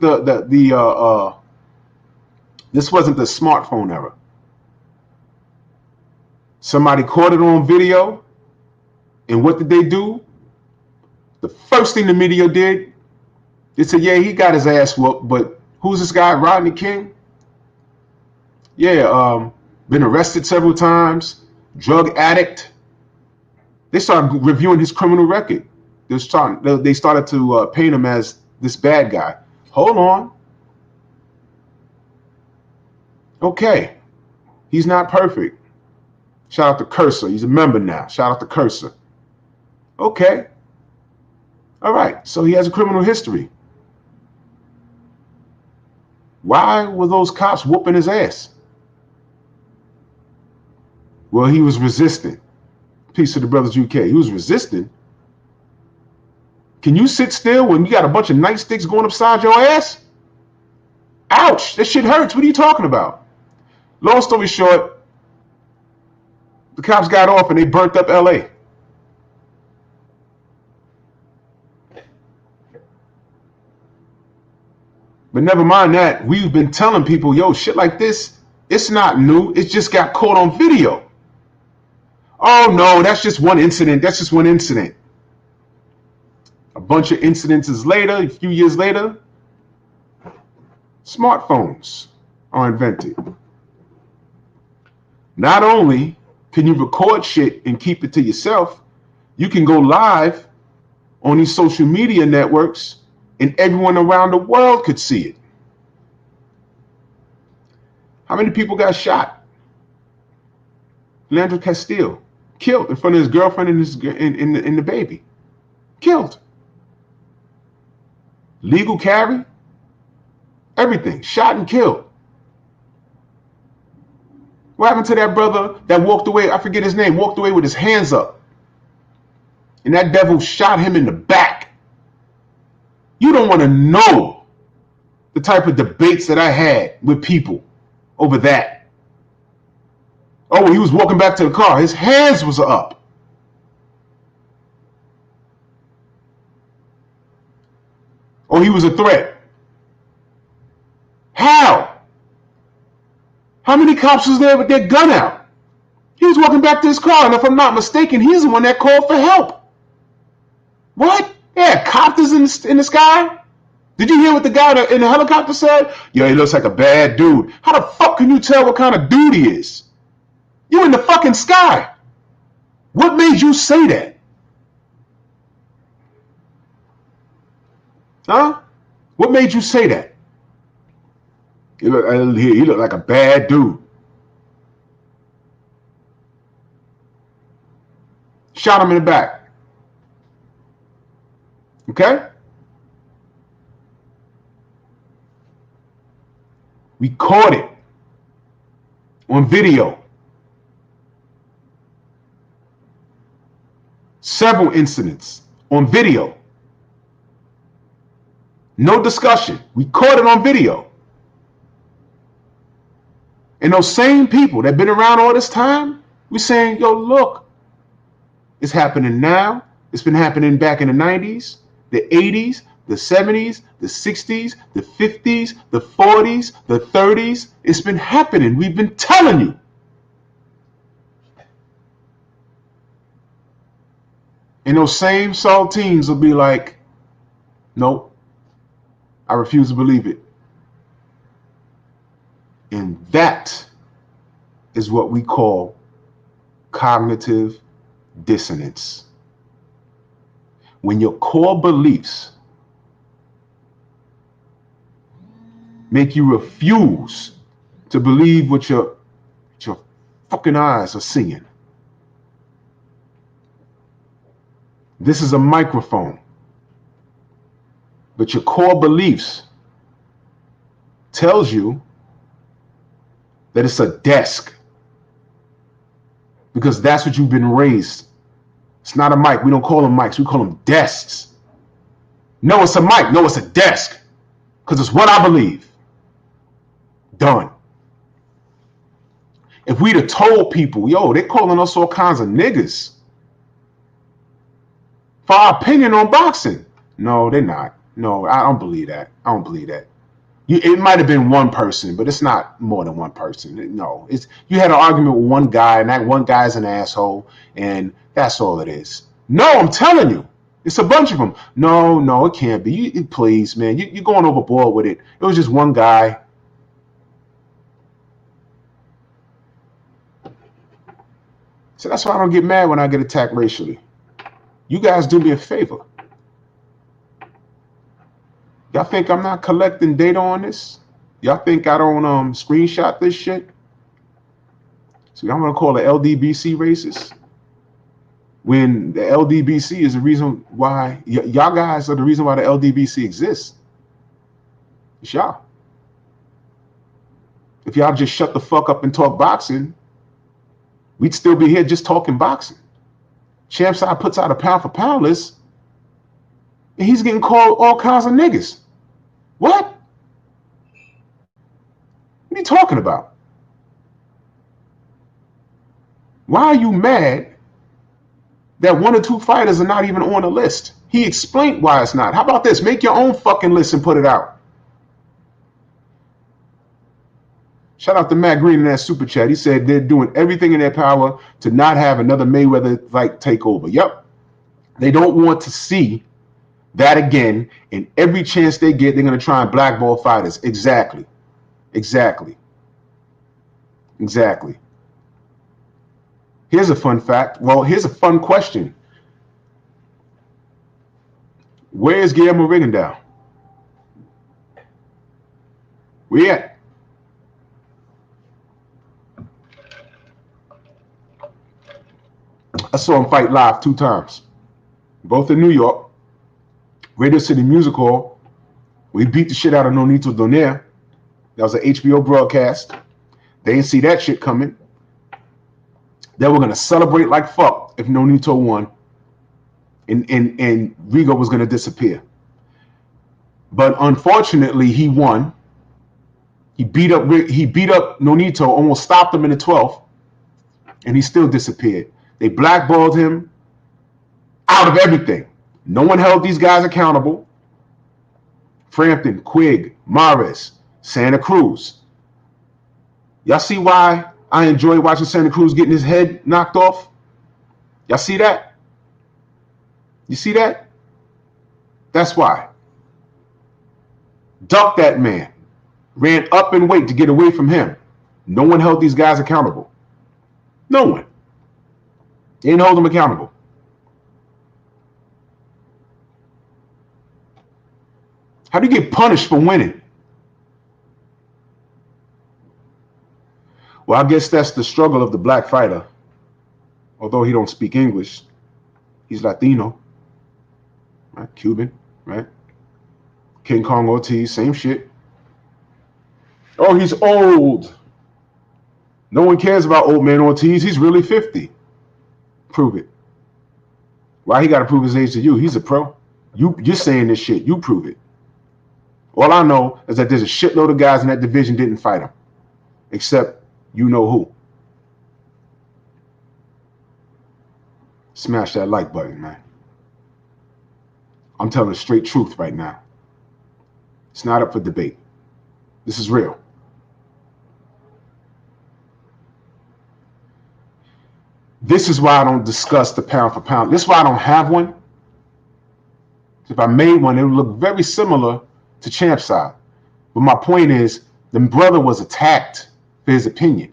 this wasn't the smartphone era. Somebody caught it on video, and what did they do? The first thing the media did, they said, yeah, he got his ass whooped, but who's this guy, Rodney King? Yeah, been arrested several times, drug addict. They started reviewing his criminal record. They started to paint him as this bad guy. Hold on. Okay, he's not perfect. Shout out to Cursor. He's a member now. Shout out to Cursor. Okay. All right. So he has a criminal history. Why were those cops whooping his ass? Well, he was resisting. Peace to the brothers UK. He was resisting. Can you sit still when you got a bunch of nightsticks going upside your ass? Ouch, that shit hurts. What are you talking about? Long story short, the cops got off and they burnt up LA. But never mind that. We've been telling people, yo, shit like this, it's not new. It just got caught on video. Oh no, that's just one incident. That's just one incident. A bunch of incidences later, a few years later, smartphones are invented. Not only can you record shit and keep it to yourself, you can go live on these social media networks and everyone around the world could see it. How many people got shot? Leandro Castillo killed in front of his girlfriend and the baby. Killed. Legal carry. Everything. Shot and killed. What happened to that brother that walked away? I forget his name. Walked away with his hands up. And that devil shot him in the back. You don't want to know the type of debates that I had with people over that. Oh, when he was walking back to the car, his hands was up. Oh, he was a threat. How? How many cops was there with their gun out? He was walking back to his car, and if I'm not mistaken, he's the one that called for help. What? Yeah, copters in the sky? Did you hear what the guy in the helicopter said? Yo, he looks like a bad dude. How the fuck can you tell what kind of dude he is? You in the fucking sky. What made you say that? Huh? What made you say that? He looked like a bad dude. Shot him in the back. Okay? We caught it on video. Several incidents on video. No discussion. We caught it on video. And those same people that have been around all this time, we're saying, yo, look, it's happening now. It's been happening back in the 90s, the 80s, the 70s, the 60s, the 50s, the 40s, the 30s. It's been happening. We've been telling you. And those same saltines will be like, nope, I refuse to believe it. And that is what we call cognitive dissonance. When your core beliefs make you refuse to believe what your fucking eyes are seeing. This is a microphone. But your core beliefs tells you that it's a desk. Because that's what you've been raised. It's not a mic. We don't call them mics. We call them desks. No, it's a mic. No, it's a desk. Because it's what I believe. Done. If we'd have told people, yo, they're calling us all kinds of niggas for our opinion on boxing. No, they're not. No, I don't believe that. I don't believe that. It might have been one person, but it's not more than one person. No, you had an argument with one guy, and that one guy's an asshole, and that's all it is. No, I'm telling you, it's a bunch of them. No, it can't be. Please, man, you're going overboard with it. It was just one guy. So that's why I don't get mad when I get attacked racially. You guys do me a favor. Y'all think I'm not collecting data on this? Y'all think I don't screenshot this shit? So I'm gonna call the LDBC racist when the LDBC is the reason why y'all guys are the reason why the LDBC exists. It's y'all. If y'all just shut the fuck up and talk boxing, we'd still be here just talking boxing. Champ Side puts out a pound for pound list, and he's getting called all kinds of niggas. What? you talking about? Why are you mad that 1 or 2 fighters are not even on the list? He explained why it's not. How about this? Make your own fucking list and put it out. Shout out to Matt Green in that super chat. He said they're doing everything in their power to not have another Mayweather-like takeover. Yep. They don't want to see that again. And every chance they get, they're going to try and blackball fighters. Exactly. Here's a fun fact. Well, here's a fun question. Where is Guillermo Rigondeaux? Where he at? I saw him fight live 2 times. Both in New York. Radio City Music Hall. We beat the shit out of Nonito Donaire. That was an HBO broadcast. They didn't see that shit coming. They were going to celebrate like fuck if Nonito won. And Rigo was going to disappear. But unfortunately, he won. He beat up Nonito, almost stopped him in the 12th. And he still disappeared. They blackballed him out of everything. No one held these guys accountable. Frampton, Quigg, Morris, Santa Cruz. Y'all see why I enjoy watching Santa Cruz getting his head knocked off? Y'all see that? You see that? That's why. Duck that man. Ran up and weight to get away from him. No one held these guys accountable. No one. They didn't hold them accountable. How do you get punished for winning? Well, I guess that's the struggle of the black fighter. Although he don't speak English, he's Latino, right? Cuban, right? King Kong Ortiz, same shit. Oh, he's old. No one cares about old man Ortiz. He's really 50. Prove it. Why he got to prove his age to you? He's a pro. You're saying this shit. You prove it. All I know is that there's a shitload of guys in that division didn't fight him, except you know who. Smash that like button, man. I'm telling the straight truth right now. It's not up for debate. This is real. This is why I don't discuss the pound for pound. This is why I don't have one. If I made one, it would look very similar to Champside. But my point is, the brother was attacked for his opinion.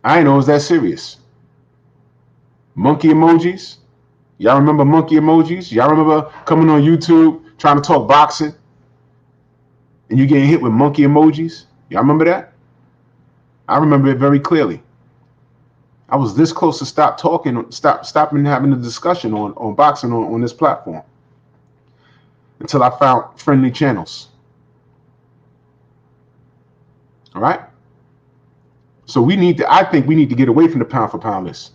I didn't know it was that serious. Monkey emojis. Y'all remember monkey emojis? Y'all remember coming on YouTube trying to talk boxing and you getting hit with monkey emojis? Y'all remember that? I remember it very clearly. I was this close to stopping having a discussion on boxing on this platform until I found friendly channels. All right? So I think we need to get away from the pound for pound list.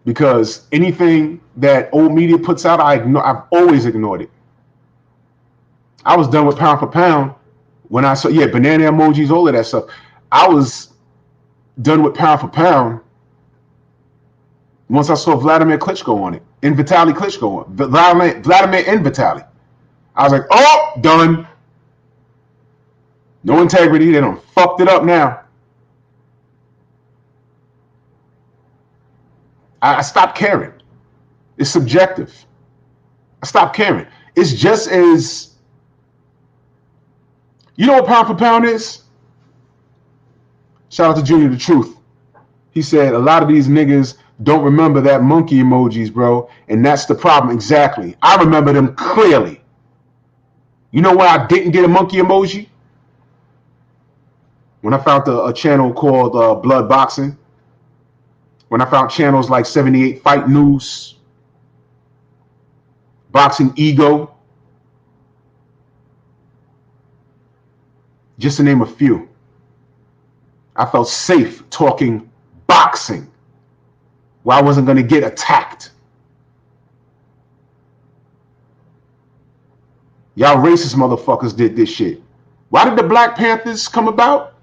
Because anything that old media puts out, I've always ignored it. I was done with pound for pound when I saw, banana emojis, all of that stuff. I was done with pound for pound once I saw Vladimir Klitschko on it, and Vitaly Klitschko on Vladimir and Vitaly. I was like, oh, done. No integrity. They done fucked it up now. I stopped caring. It's subjective. I stopped caring. It's just as, you know what pound for pound is? Shout out to Junior the Truth. He said a lot of these niggas don't remember that monkey emojis, bro. And that's the problem. Exactly. I remember them clearly. You know why I didn't get a monkey emoji? When I found a channel called Blood Boxing. When I found channels like 78 Fight News, Boxing Ego, just to name a few. I felt safe talking boxing where I wasn't going to get attacked. Y'all racist motherfuckers did this shit. Why did the Black Panthers come about?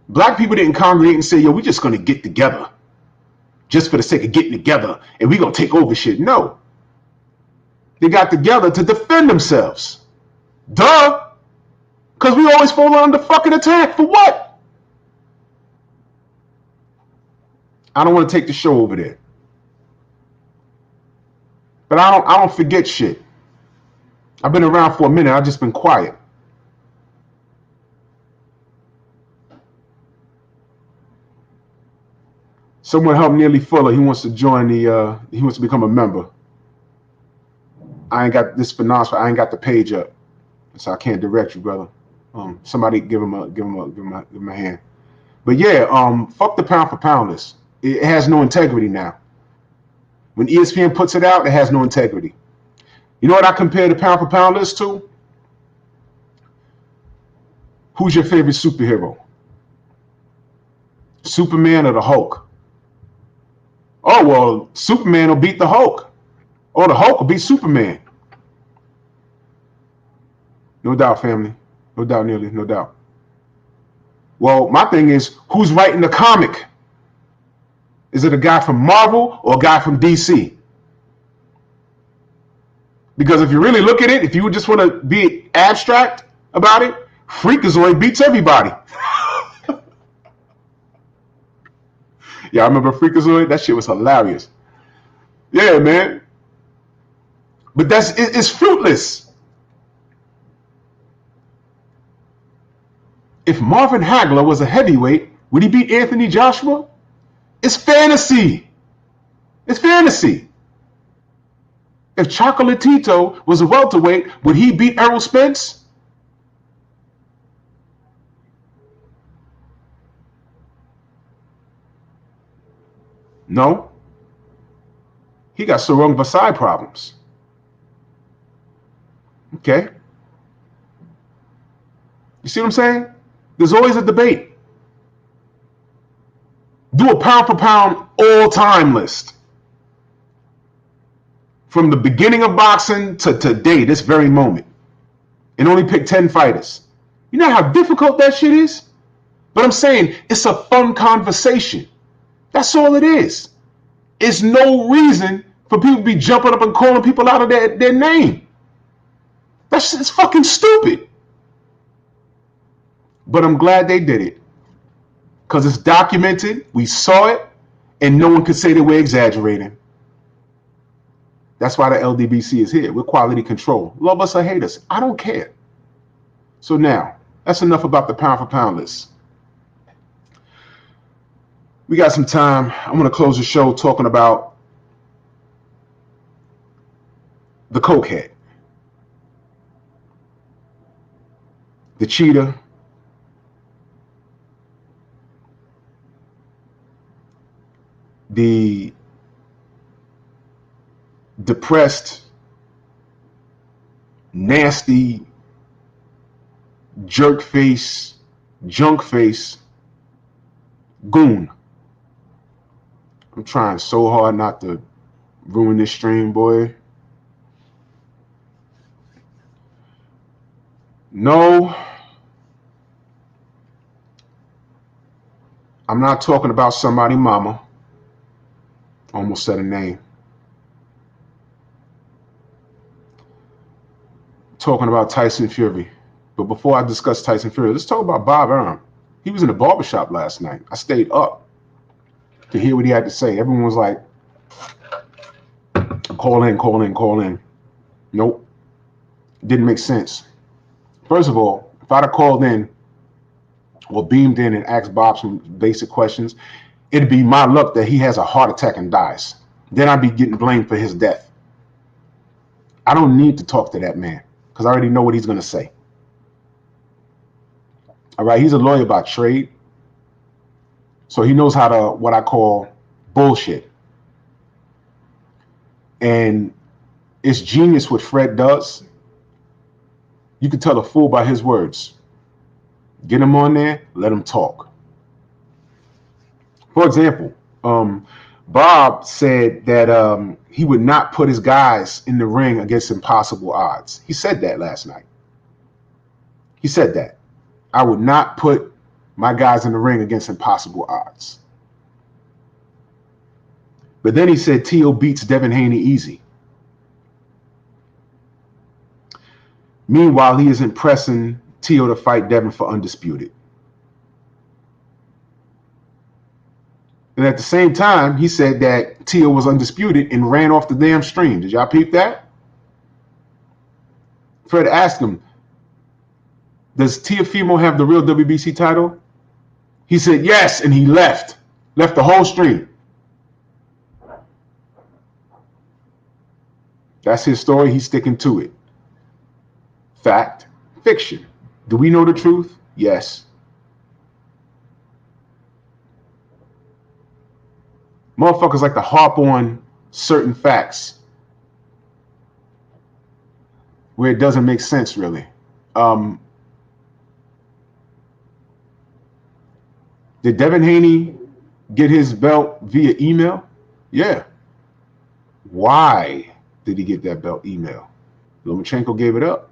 Black people didn't congregate and say, yo, we just gonna get together. Just for the sake of getting together and we gonna take over shit. No. They got together to defend themselves. Duh. Because we always fall under fucking attack. For what? I don't want to take the show over there. But I don't forget shit. I've been around for a minute. I've just been quiet. Someone help Nearly Fuller. He wants to join the he wants to become a member. I ain't got this finance, I ain't got the page up. So I can't direct you, brother. Somebody give him a hand. But yeah, fuck the pound for pound list. It has no integrity now. When ESPN puts it out, it has no integrity. You know what I compare the pound for pound list to? Who's your favorite superhero? Superman or the Hulk? Oh, well, Superman will beat the Hulk. Or the Hulk will beat Superman. No doubt, family. No doubt, Nearly. No doubt. Well, my thing is, who's writing the comic? Is it a guy from Marvel or a guy from DC? Because if you really look at it, if you just want to be abstract about it, Freakazoid beats everybody. Yeah, I remember Freakazoid. That shit was hilarious. Yeah, man. But it's fruitless. If Marvin Hagler was a heavyweight, would he beat Anthony Joshua? It's fantasy. It's fantasy. If Chocolatito was a welterweight, would he beat Errol Spence? No. He got Sarong Vasai problems. Okay. You see what I'm saying? There's always a debate. Do a pound for pound all-time list. From the beginning of boxing to today, this very moment. And only pick 10 fighters. You know how difficult that shit is? But I'm saying it's a fun conversation. That's all it is. It's no reason for people to be jumping up and calling people out of their name. It's fucking stupid. But I'm glad they did it. Because it's documented, we saw it, and no one could say that we're exaggerating. That's why the LDBC is here. We're quality control. Love us or hate us. I don't care. So now, that's enough about the pound for pound list. We got some time. I'm going to close the show talking about the cokehead, the cheater, the depressed, nasty, jerk face, junk face, goon. I'm trying so hard not to ruin this stream, boy. No, I'm not talking about somebody mama. Almost said a name. Talking about Tyson Fury. But before I discuss Tyson Fury, let's talk about Bob Arum. He was in the barbershop last night. I stayed up to hear what he had to say. Everyone was like, call in. Nope. Didn't make sense. First of all, if I'd have called in or beamed in and asked Bob some basic questions, it'd be my luck that he has a heart attack and dies. Then I'd be getting blamed for his death. I don't need to talk to that man because I already know what he's going to say. All right, he's a lawyer by trade. So he knows how to, what I call, bullshit. And it's genius what Fred does. You can tell a fool by his words. Get him on there, let him talk. For example, Bob said that he would not put his guys in the ring against impossible odds. He said that last night. He said that. I would not put my guys in the ring against impossible odds. But then he said T.O. beats Devin Haney easy. Meanwhile, he isn't pressing T.O. to fight Devin for undisputed. And at the same time, he said that T.O. was undisputed and ran off the damn stream. Did y'all peep that? Fred asked him, does Teofimo have the real WBC title? He said yes, and he left the whole stream. That's his story. He's sticking to it. Fact, fiction. Do we know the truth? Yes. Motherfuckers like to harp on certain facts where it doesn't make sense, really. Did Devin Haney get his belt via email? Yeah. Why did he get that belt email? Lomachenko gave it up.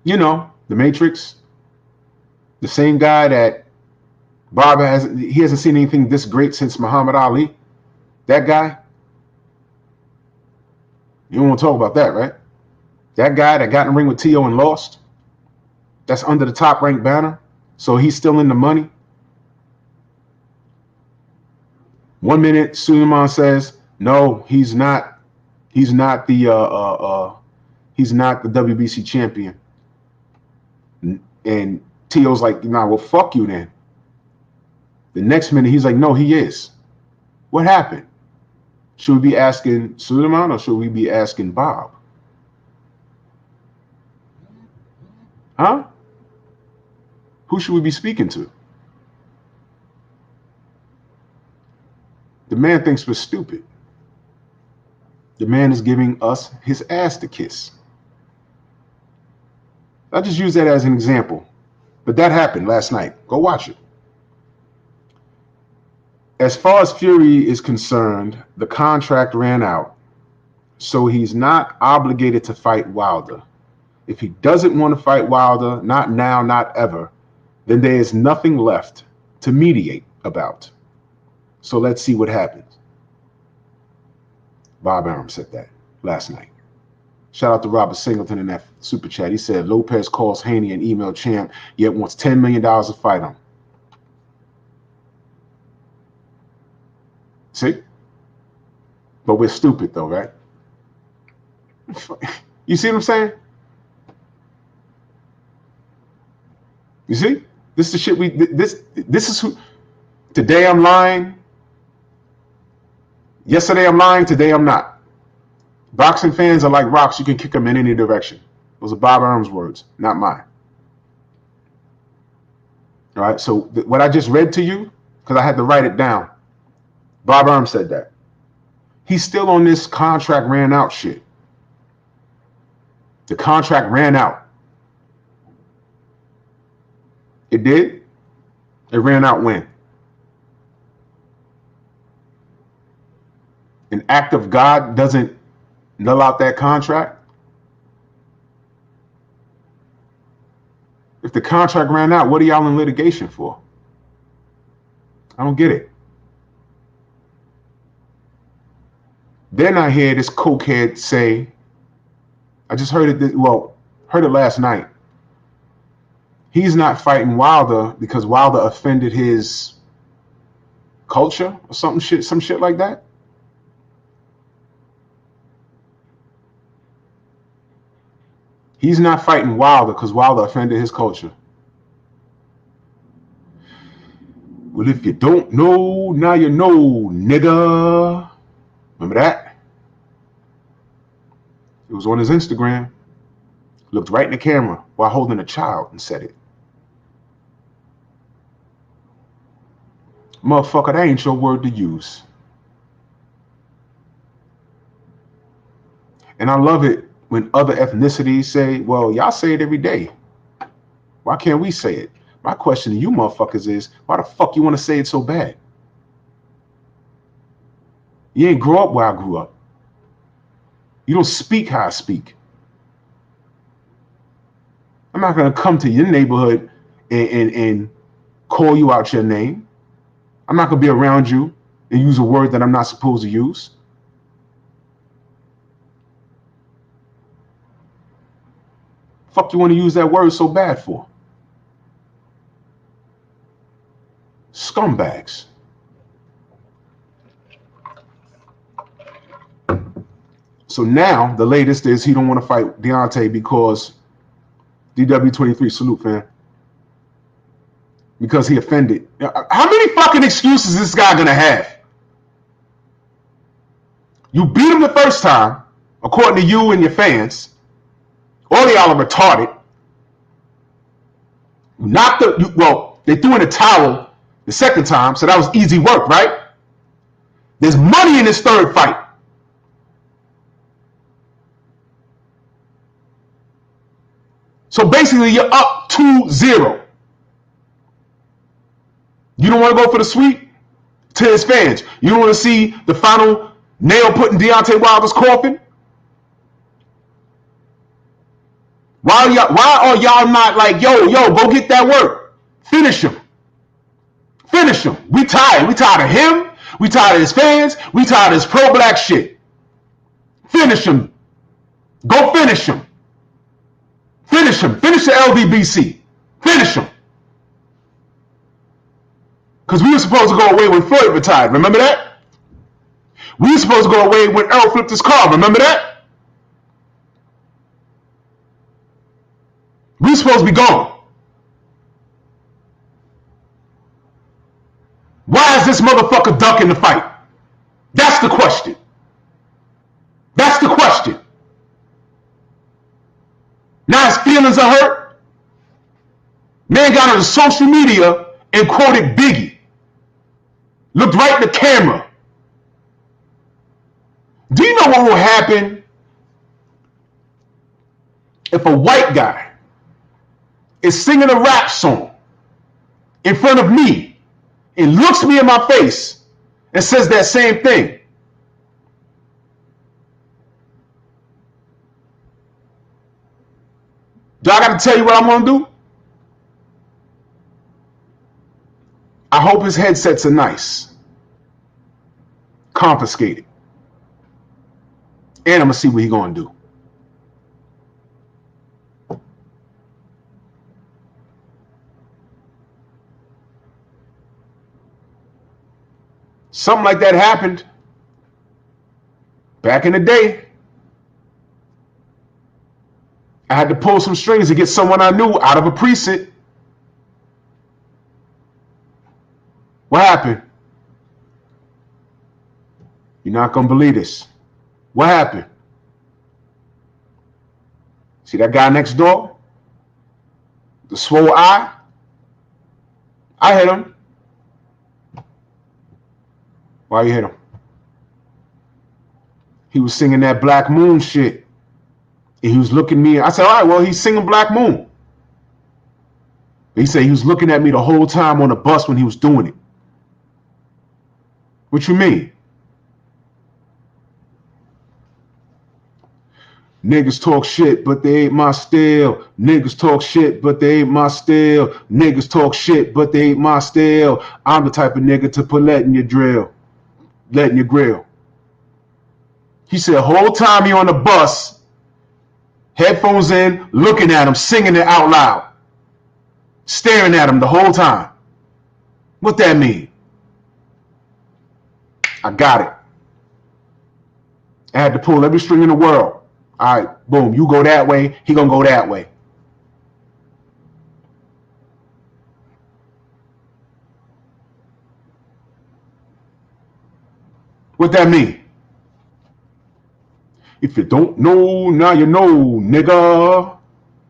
You know, the Matrix, the same guy that Bob hasn't seen anything this great since Muhammad Ali. That guy. You don't want to talk about that, right? That guy that got in the ring with T.O. and lost. That's under the top ranked banner. So he's still in the money. 1 minute, Suleiman says, no, he's not the WBC champion. And T.O.'s like, nah, well, fuck you then. The next minute, he's like, no, he is. What happened? Should we be asking Suleiman or should we be asking Bob? Huh? Who should we be speaking to? The man thinks we're stupid. The man is giving us his ass to kiss. I just use that as an example. But that happened last night. Go watch it. As far as Fury is concerned, the contract ran out, so he's not obligated to fight Wilder. If he doesn't want to fight Wilder, not now, not ever, then there is nothing left to mediate about. So let's see what happens. Bob Arum said that last night. Shout out to Robert Singleton in that super chat. He said Lopez calls Haney an email champ, yet wants $10 million to fight him. See? But we're stupid though, right? You see what I'm saying? You see? This is the shit this is who. Today I'm lying. Yesterday I'm lying, today I'm not. Boxing fans are like rocks, you can kick them in any direction. Those are Bob Arum's words, not mine. All right, so what I just read to you, because I had to write it down, Bob Arum said that. He's still on this contract ran out shit. The contract ran out. It did? It ran out when? An act of God doesn't null out that contract? If the contract ran out, what are y'all in litigation for? I don't get it. Then I hear this cokehead say, I just heard it, heard it last night. He's not fighting Wilder because Wilder offended his culture or some shit like that. He's not fighting Wilder because Wilder offended his culture. Well, if you don't know, now you know, nigga. Remember that? It was on his Instagram. Looked right in the camera while holding a child and said it. Motherfucker, that ain't your word to use. And I love it when other ethnicities say, well, y'all say it every day. Why can't we say it? My question to you motherfuckers is, why the fuck you want to say it so bad? You ain't grow up where I grew up. You don't speak how I speak. I'm not going to come to your neighborhood and call you out your name. I'm not going to be around you and use a word that I'm not supposed to use. Fuck you want to use that word so bad for? Scumbags. So now the latest is he don't want to fight Deontay because DW23, salute, fam. Because he offended. How many fucking excuses is this guy gonna have? You beat him the first time, according to you and your fans. All of y'all are retarded. They threw in a towel the second time, so that was easy work, right? There's money in this third fight. So basically, you're up 2-0. You don't want to go for the sweep? To his fans. You don't want to see the final nail put in Deontay Wilder's coffin? Why are y'all not like, yo, go get that work? Finish him. Finish him. We tired. We tired of him. We tired of his fans. We tired of his pro-black shit. Finish him. Go finish him. Finish him. Finish the LDBC. Finish him. Because we were supposed to go away when Floyd retired. Remember that? We were supposed to go away when Earl flipped his car. Remember that? We were supposed to be gone. Why is this motherfucker ducking the fight? That's the question. That's the question. Now his feelings are hurt. Man got on social media and quoted Biggie. Looked right in the camera. Do you know what will happen if a white guy is singing a rap song in front of me and looks me in my face and says that same thing? Do I got to tell you what I'm going to do? I hope his headsets are nice. Confiscated. And I'm going to see what he's going to do. Something like that happened back in the day. I had to pull some strings to get someone I knew out of a precinct. What happened? You're not going to believe this. What happened? See that guy next door? The swole eye? I hit him. Why you hit him? He was singing that Black Moon shit. And he was looking at me. I said, all right, well, he's singing Black Moon. He said he was looking at me the whole time on the bus when he was doing it. What you mean? Niggas talk shit, but they ain't my style. Niggas talk shit, but they ain't my style. Niggas talk shit, but they ain't my style. I'm the type of nigga to put letting you drill. Letting you grill. He said the whole time he on the bus, headphones in, looking at him, singing it out loud. Staring at him the whole time. What that mean? I got it. I had to pull every string in the world. All right, boom, you go that way, he gonna go that way. What that mean? If you don't know, now you know, nigga.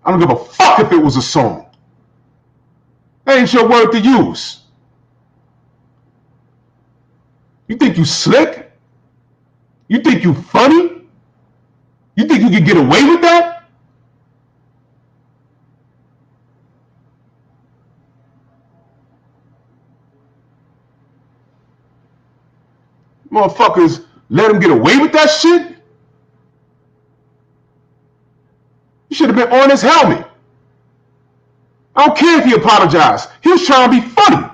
I don't give a fuck if it was a song. That ain't your word to use. You think you slick? You think you funny? You think you can get away with that? Motherfuckers Let him get away with that shit? You should have been on his helmet. I don't care if he apologized. He was trying to be funny.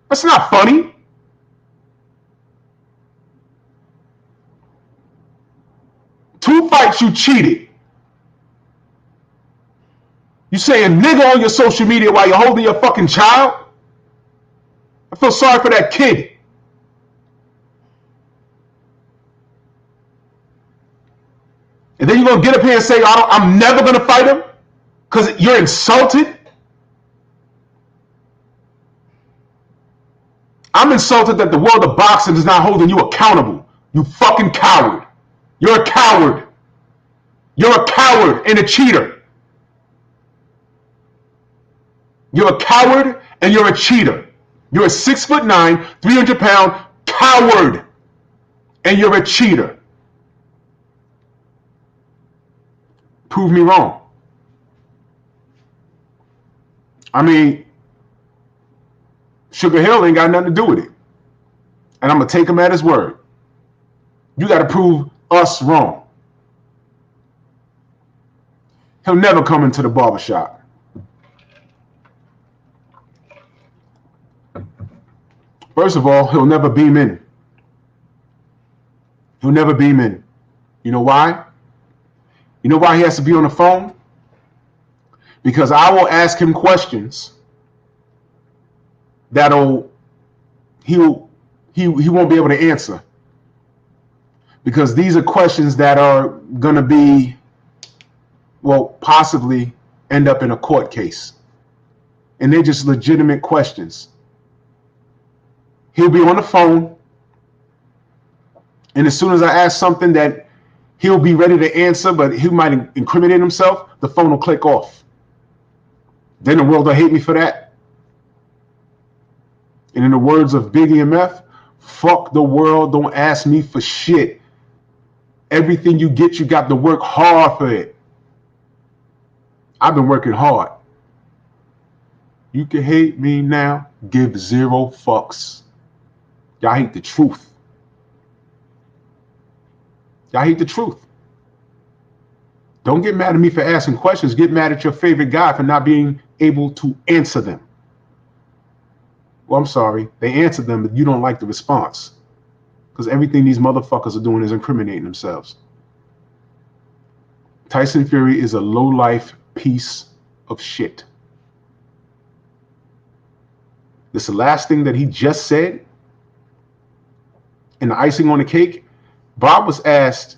That's not funny. Two fights you cheated. You saying nigga on your social media while you're holding your fucking child? I feel sorry for that kid. And then you're going to get up here and say, I'm never going to fight him because you're insulted? I'm insulted that the world of boxing is not holding you accountable. You fucking coward. You're a coward. You're a coward and a cheater. You're a coward and you're a cheater. You're a 6'9", 300-pound coward and you're a cheater. Prove me wrong. I mean, Sugar Hill ain't got nothing to do with it. And I'm going to take him at his word. You got to prove us wrong. He'll never come into the barbershop. First of all, he'll never beam in. He'll never beam in. You know why? You know why he has to be on the phone? Because I will ask him questions that he won't be able to answer. Because these are questions that are going to be, well, possibly end up in a court case. And they're just legitimate questions. He'll be on the phone, and as soon as I ask something that he'll be ready to answer, but he might incriminate himself, the phone will click off. Then the world will hate me for that. And in the words of Biggie and Meth, fuck the world, don't ask me for shit. Everything you get, you got to work hard for it. I've been working hard. You can hate me now, give zero fucks. Y'all hate the truth. Y'all hate the truth. Don't get mad at me for asking questions. Get mad at your favorite guy for not being able to answer them. Well, I'm sorry. They answered them, but you don't like the response. Because everything these motherfuckers are doing is incriminating themselves. Tyson Fury is a low-life piece of shit. This is the last thing that he just said. And the icing on the cake, Bob was asked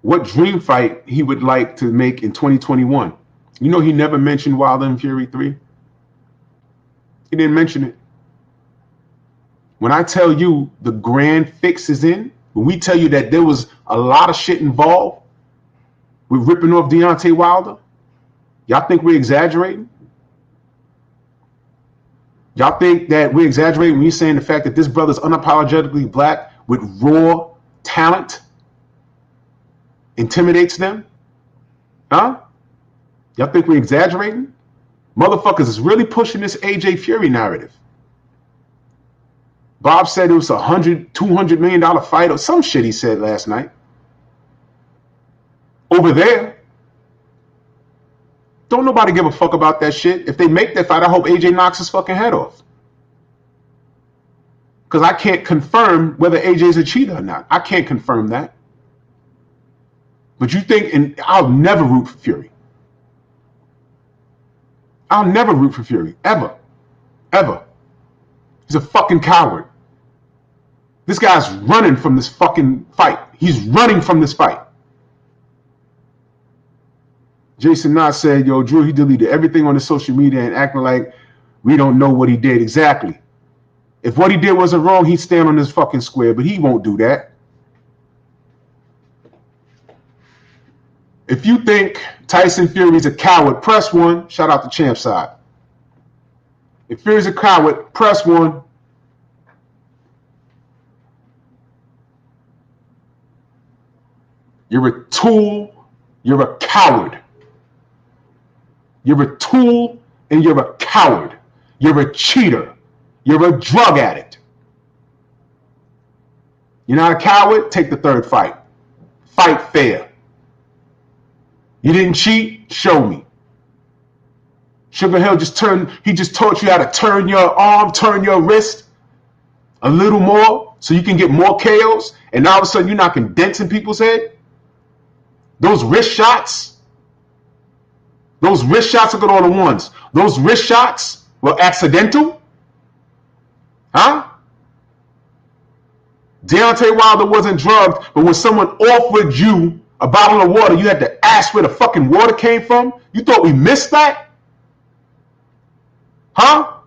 what dream fight he would like to make in 2021. You know he never mentioned Wilder and Fury 3. He didn't mention it. When I tell you the grand fix is in, when we tell you that there was a lot of shit involved with ripping off Deontay Wilder, y'all think we're exaggerating? Y'all think that we're exaggerating when you're saying the fact that this brother's unapologetically black with raw talent intimidates them? Huh? Y'all think we're exaggerating? Motherfuckers is really pushing this AJ Fury narrative. Bob said it was $200 million fight or some shit he said last night. Over there. Don't nobody give a fuck about that shit. If they make that fight, I hope AJ knocks his fucking head off. Because I can't confirm whether AJ's a cheater or not. I can't confirm that. But you think, and I'll never root for Fury. I'll never root for Fury. Ever. Ever. He's a fucking coward. This guy's running from this fucking fight. He's running from this fight. Jason Knott said, yo, Drew, he deleted everything on his social media and acting like we don't know what he did exactly. If what he did wasn't wrong, he'd stand on his fucking square, but he won't do that. If you think Tyson Fury's a coward, press 1. Shout out to Champ Side. If Fury's a coward, press 1. You're a tool. You're a coward. You're a tool and you're a coward. You're a cheater. You're a drug addict. You're not a coward? Take the third fight. Fight fair. You didn't cheat? Show me. Sugar Hill just taught you how to turn your arm, turn your wrist a little more so you can get more KOs, and all of a sudden you're knocking dents in people's head. Those wrist shots, look at all the ones. Those wrist shots were accidental? Huh? Deontay Wilder wasn't drugged, but when someone offered you a bottle of water, you had to ask where the fucking water came from? You thought we missed that? Huh?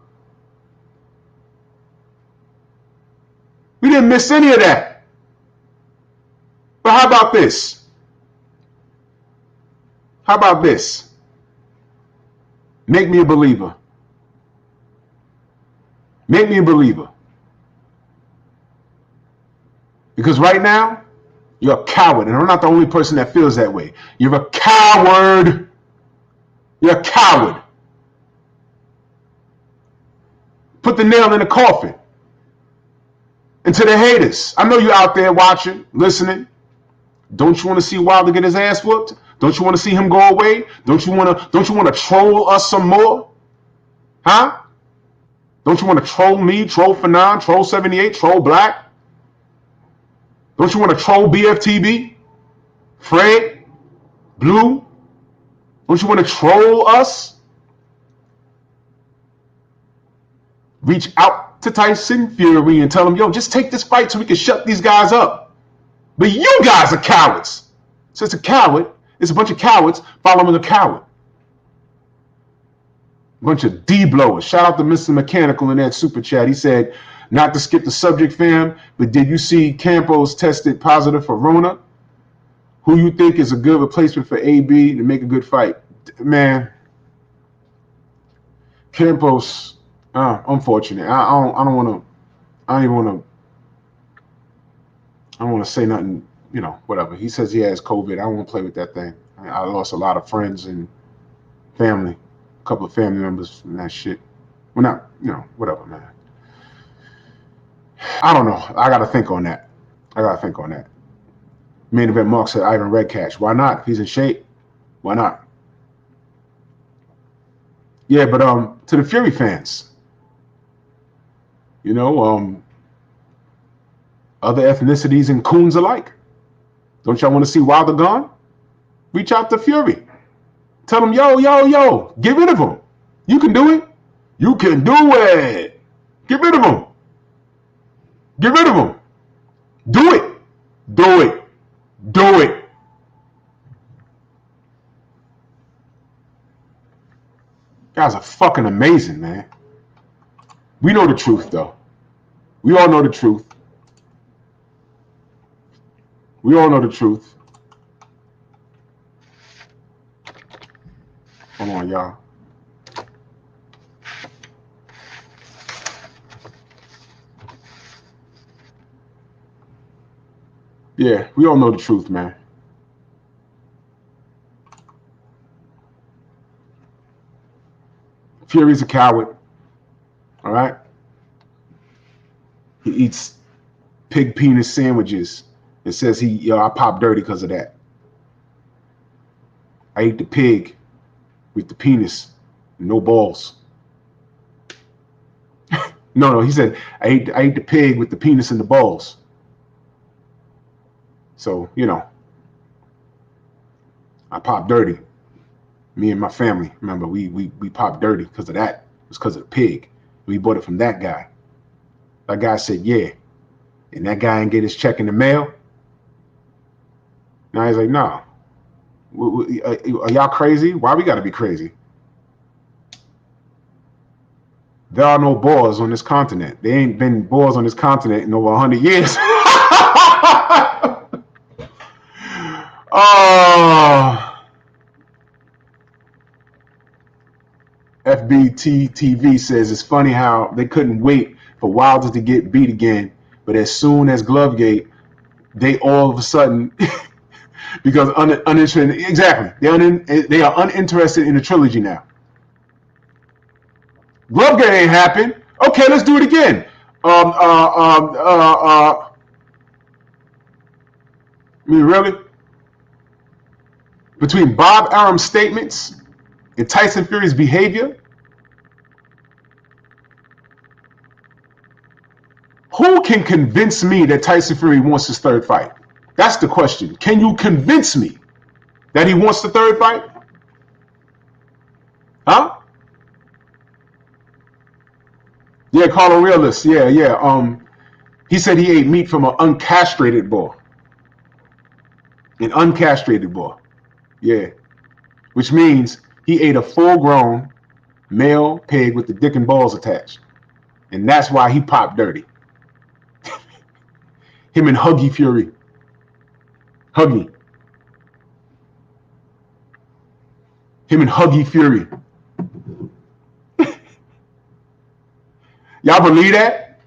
We didn't miss any of that. But how about this? How about this? Make me a believer. Make me a believer. Because right now, you're a coward. And I'm not the only person that feels that way. You're a coward. You're a coward. Put the nail in the coffin. And to the haters, I know you're out there watching, listening. Don't you want to see Wilder get his ass whooped? Don't you want to see him go away? Don't you want to troll us some more? Huh? Don't you want to troll me, troll Fannon, troll 78, troll Black? Don't you want to troll BFTB? Fred? Blue? Don't you want to troll us? Reach out to Tyson Fury and tell him, yo, just take this fight so we can shut these guys up. But you guys are cowards. So it's a coward. It's a bunch of cowards following a coward. A bunch of D-blowers. Shout out to Mr. Mechanical in that super chat. He said, not to skip the subject, fam, but did you see Campos tested positive for Rona? Who you think is a good replacement for AB to make a good fight? Man, Campos, unfortunate. I don't want to say nothing, whatever. He says he has COVID. I don't want to play with that thing. I lost a lot of friends and family, a couple of family members from that shit. Well, not, whatever, man. I don't know. I got to think on that. Main event Mark said Ivan Redcash. Why not? If he's in shape, why not? Yeah, but to the Fury fans, other ethnicities and coons alike. Don't y'all want to see Wilder gone? Reach out to Fury. Tell them, yo, get rid of him. You can do it. You can do it. Get rid of him. Get rid of him. Do it. Do it. Do it. Guys are fucking amazing, man. We know the truth, though. We all know the truth. We all know the truth. Hold on, y'all. Yeah, we all know the truth, man. Fury's a coward. All right? He eats pig penis sandwiches. It says I pop dirty because of that. I ate the pig with the penis, no balls. No, he said I ate the pig with the penis and the balls. So, I pop dirty. Me and my family, remember, we popped dirty because of that. It was because of the pig. We bought it from that guy. That guy said, yeah. And that guy didn't get his check in the mail. Now he's like, no. Are y'all crazy? Why we got to be crazy? There are no Boers on this continent. There ain't been Boers on this continent in over 100 years. Oh. FBT TV says it's funny how they couldn't wait for Wilder to get beat again, but as soon as Glovegate, they all of a sudden, because uninterested, exactly, they are uninterested in the trilogy now. Glovegate ain't happened. Okay, let's do it again. I mean, really? Between Bob Arum's statements and Tyson Fury's behavior, who can convince me that Tyson Fury wants his third fight? That's the question. Can you convince me that he wants the third fight? Huh? Yeah, Carlo Realist. Yeah. He said he ate meat from an uncastrated boar. An uncastrated boar. Yeah. Which means he ate a full-grown male pig with the dick and balls attached. And that's why he popped dirty. Him and Huggy Fury. Huggy. Him and Huggy Fury. Y'all believe that?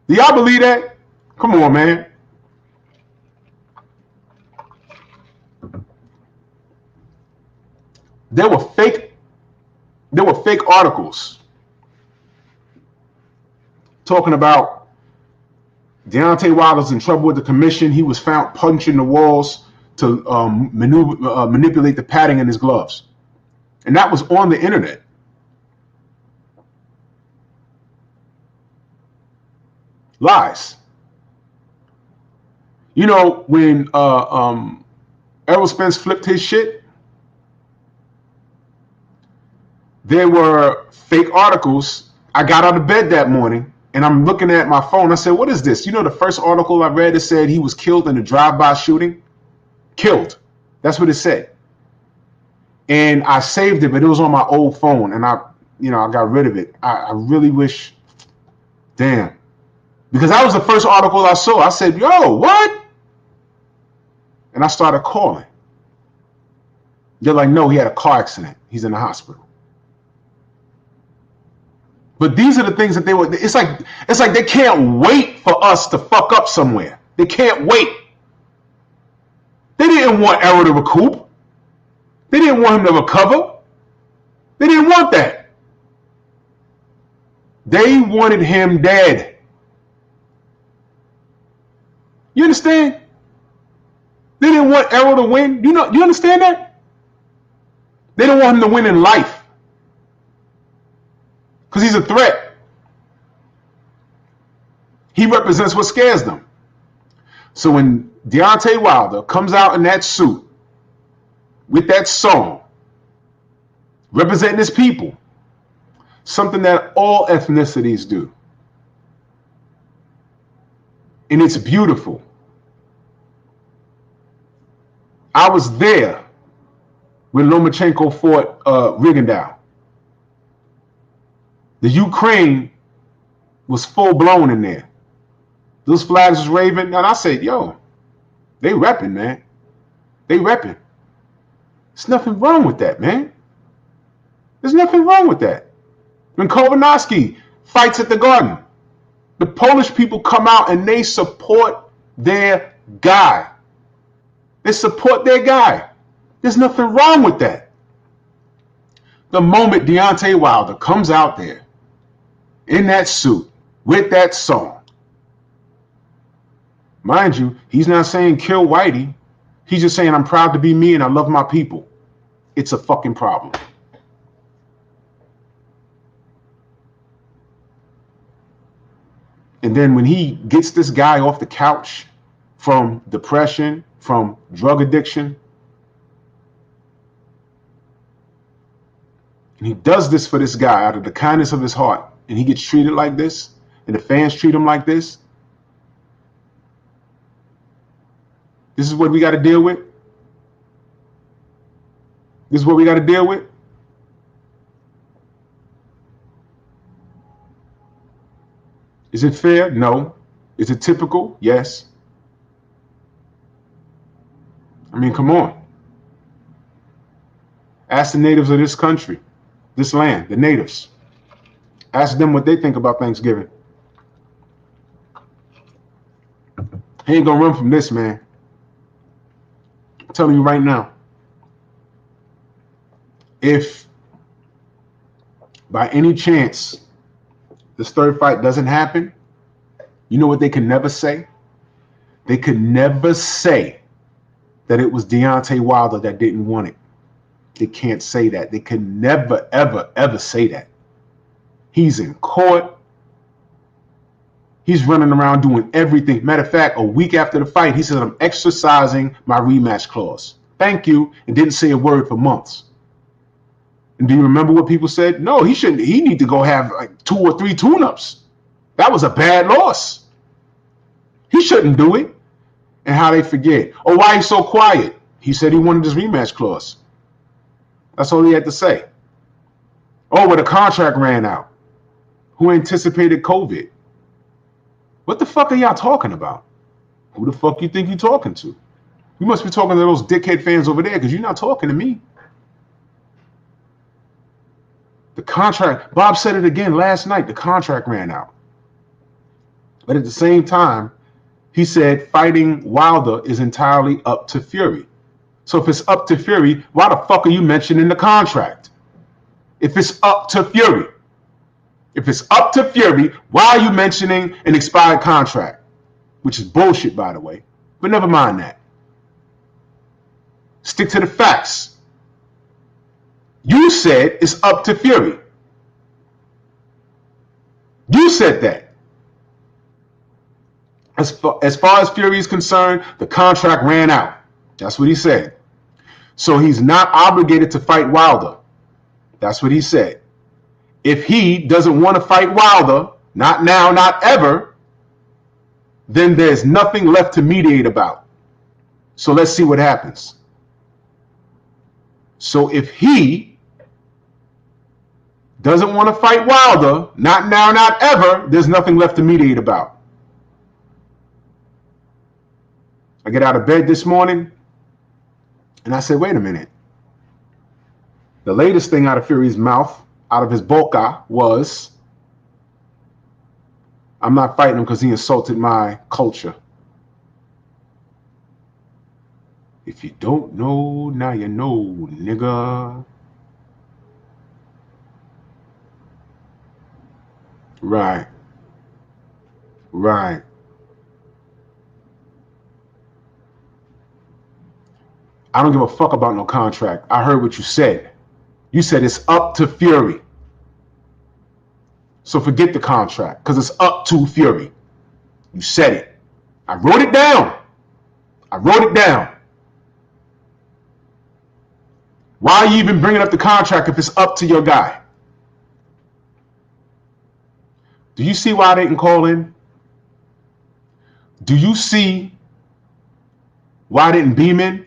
Do y'all believe that? Come on, man. There were fake articles talking about Deontay Wilder's in trouble with the commission. He was found punching the walls to manipulate the padding in his gloves. And that was on the internet. Lies. You know, when Errol Spence flipped his shit, there were fake articles. I got out of bed that morning and I'm looking at my phone. I said, what is this? You know, the first article I read, it said he was killed in a drive-by shooting. Killed. That's what it said. And I saved it, but it was on my old phone and I got rid of it. I really wish, damn. Because that was the first article I saw. I said, yo, what? And I started calling. They're like, no, he had a car accident. He's in the hospital. But these are the things that it's like they can't wait for us to fuck up somewhere. They can't wait. They didn't want Errol to recoup. They didn't want him to recover. They didn't want that. They wanted him dead. You understand? They didn't want Errol to win. You understand that? They don't want him to win in life. Because he's a threat. He represents what scares them. So when Deontay Wilder comes out in that suit with that song, representing his people, something that all ethnicities do, and it's beautiful. I was there when Lomachenko fought Rigondeaux. The Ukraine was full blown in there. Those flags was waving, and I said, yo, they repping, man. They repping. There's nothing wrong with that, man. There's nothing wrong with that. When Kownacki fights at the Garden, the Polish people come out and they support their guy. They support their guy. There's nothing wrong with that. The moment Deontay Wilder comes out there in that suit with that song, mind you, he's not saying kill Whitey. He's just saying I'm proud to be me and I love my people. It's a fucking problem. And then when he gets this guy off the couch from depression, from drug addiction, and he does this for this guy out of the kindness of his heart, and he gets treated like this, and the fans treat him like this, this is what we got to deal with? This is what we got to deal with? Is it fair? No. Is it typical? Yes. I mean, come on. Ask the natives of this country, this land, the natives. Ask them what they think about Thanksgiving. He ain't gonna run from this, man. I'm telling you right now. If by any chance this third fight doesn't happen, you know what they can never say? They could never say that it was Deontay Wilder that didn't want it. They can't say that. They can never, ever, ever say that. He's in court. He's running around doing everything. Matter of fact, a week after the fight, he said, I'm exercising my rematch clause. Thank you. And didn't say a word for months. And do you remember what people said? No, he shouldn't. He need to go have like 2 or 3 tune-ups. That was a bad loss. He shouldn't do it. And how they forget. Oh, why he's so quiet? He said he wanted his rematch clause. That's all he had to say. Oh, well, the contract ran out. Who anticipated COVID? What the fuck are y'all talking about? Who the fuck you think you're talking to? You must be talking to those dickhead fans over there because you're not talking to me. The contract, Bob said it again last night, the contract ran out. But at the same time, he said fighting Wilder is entirely up to Fury. So if it's up to Fury, why the fuck are you mentioning the contract? If it's up to Fury. If it's up to Fury, why are you mentioning an expired contract? Which is bullshit, by the way. But never mind that. Stick to the facts. You said it's up to Fury. You said that. As far as Fury is concerned, the contract ran out. That's what he said. So he's not obligated to fight Wilder. That's what he said. If he doesn't want to fight Wilder, not now, not ever, then there's nothing left to mediate about. So let's see what happens. So if he doesn't want to fight Wilder, not now, not ever, there's nothing left to mediate about. I get out of bed this morning and I said, wait a minute. The latest thing out of Fury's mouth, out of his boca, was, I'm not fighting him because he insulted my culture. If you don't know, now you know, nigga. Right. Right. I don't give a fuck about no contract. I heard what you said. You said it's up to Fury. So forget the contract because it's up to Fury. You said it. I wrote it down. I wrote it down. Why are you even bringing up the contract if it's up to your guy? Do you see why I didn't call in? Do you see why I didn't beam in?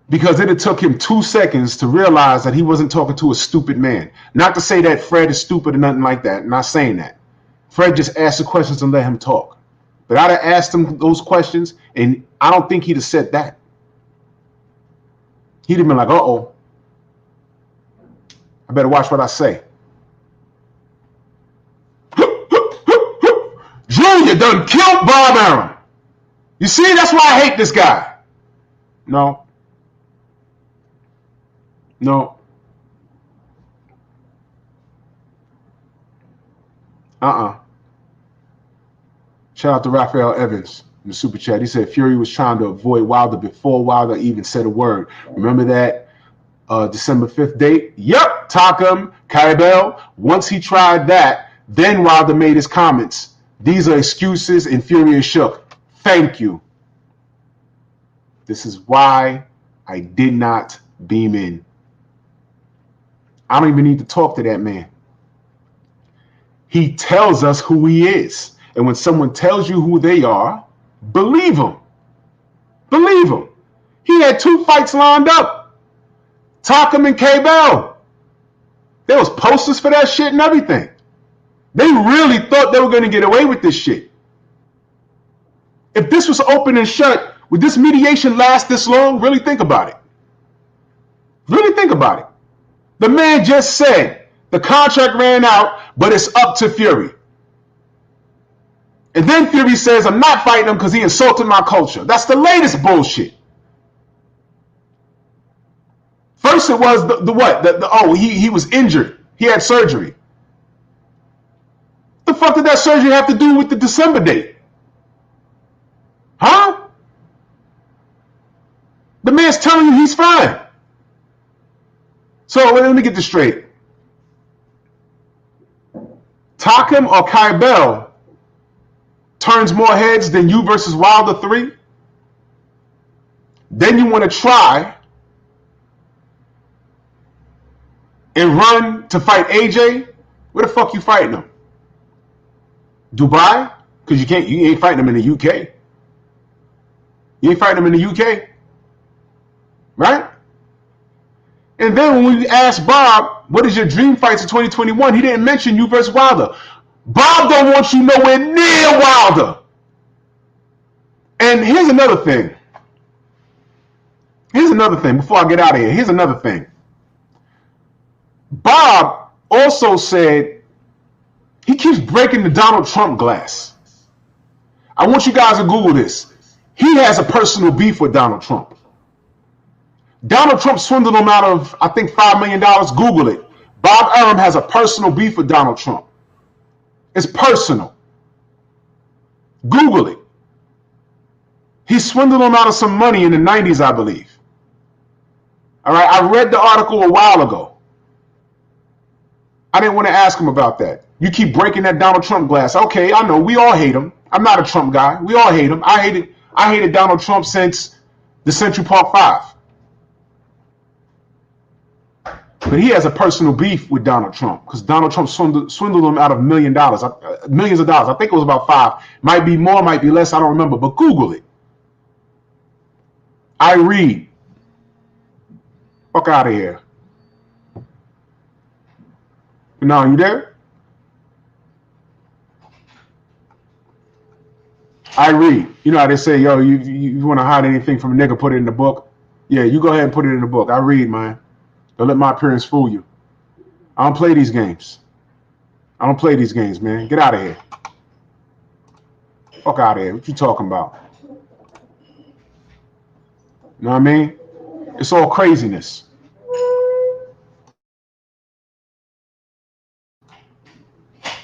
Because it took him 2 seconds to realize that he wasn't talking to a stupid man. Not to say that Fred is stupid or nothing like that. I'm not saying that. Fred just asked the questions and let him talk. But I'd have asked him those questions, and I don't think he'd have said that. He'd have been like, uh-oh. I better watch what I say. Junior done killed Bob Arum. You see, that's why I hate this guy. No. No. Shout out to Raphael Evans in the super chat. He said Fury was trying to avoid Wilder before Wilder even said a word. Remember that December 5th date? Yep, Takam, Kaibel. Once he tried that, then Wilder made his comments. These are excuses and Fury is shook. Thank you. This is why I did not beam in. I don't even need to talk to that man. He tells us who he is. And when someone tells you who they are, believe him. Believe him. He had 2 fights lined up. Takam and K-Bell. There was posters for that shit and everything. They really thought they were going to get away with this shit. If this was open and shut, would this mediation last this long? Really think about it. Really think about it. The man just said the contract ran out, but it's up to Fury. And then Fury says, I'm not fighting him because he insulted my culture. That's the latest bullshit. First it was the what? He was injured. He had surgery. The fuck did that surgery have to do with the December date? Huh? The man's telling you he's fine. So let me get this straight. Takam or Kybell turns more heads than you versus Wilder 3. Then you want to try and run to fight AJ. Where the fuck you fighting him? Dubai? Because you ain't fighting him in the UK. You ain't fighting him in the UK. Right? And then when we asked Bob, what is your dream fights in 2021? He didn't mention you versus Wilder. Bob don't want you nowhere near Wilder. And here's another thing. Before I get out of here. Here's another thing. Bob also said he keeps breaking the Donald Trump glass. I want you guys to Google this. He has a personal beef with Donald Trump. Donald Trump swindled him out of, I think, $5 million. Google it. Bob Arum has a personal beef with Donald Trump. It's personal. Google it. He swindled him out of some money in the 90s, I believe. All right, I read the article a while ago. I didn't want to ask him about that. You keep breaking that Donald Trump glass. Okay, I know. We all hate him. I'm not a Trump guy. We all hate him. I hated Donald Trump since the Central Park 5. But he has a personal beef with Donald Trump because Donald Trump swindled him out of millions of dollars. I think it was about 5. Might be more, might be less. I don't remember. But Google it. I read. Fuck out of here. Now, you there? I read. You know how they say, yo, you want to hide anything from a nigga, put it in the book? Yeah, you go ahead and put it in the book. I read, man. Don't let my appearance fool you. I don't play these games. Man. Get out of here. Fuck out of here. What you talking about? You know what I mean? It's all craziness.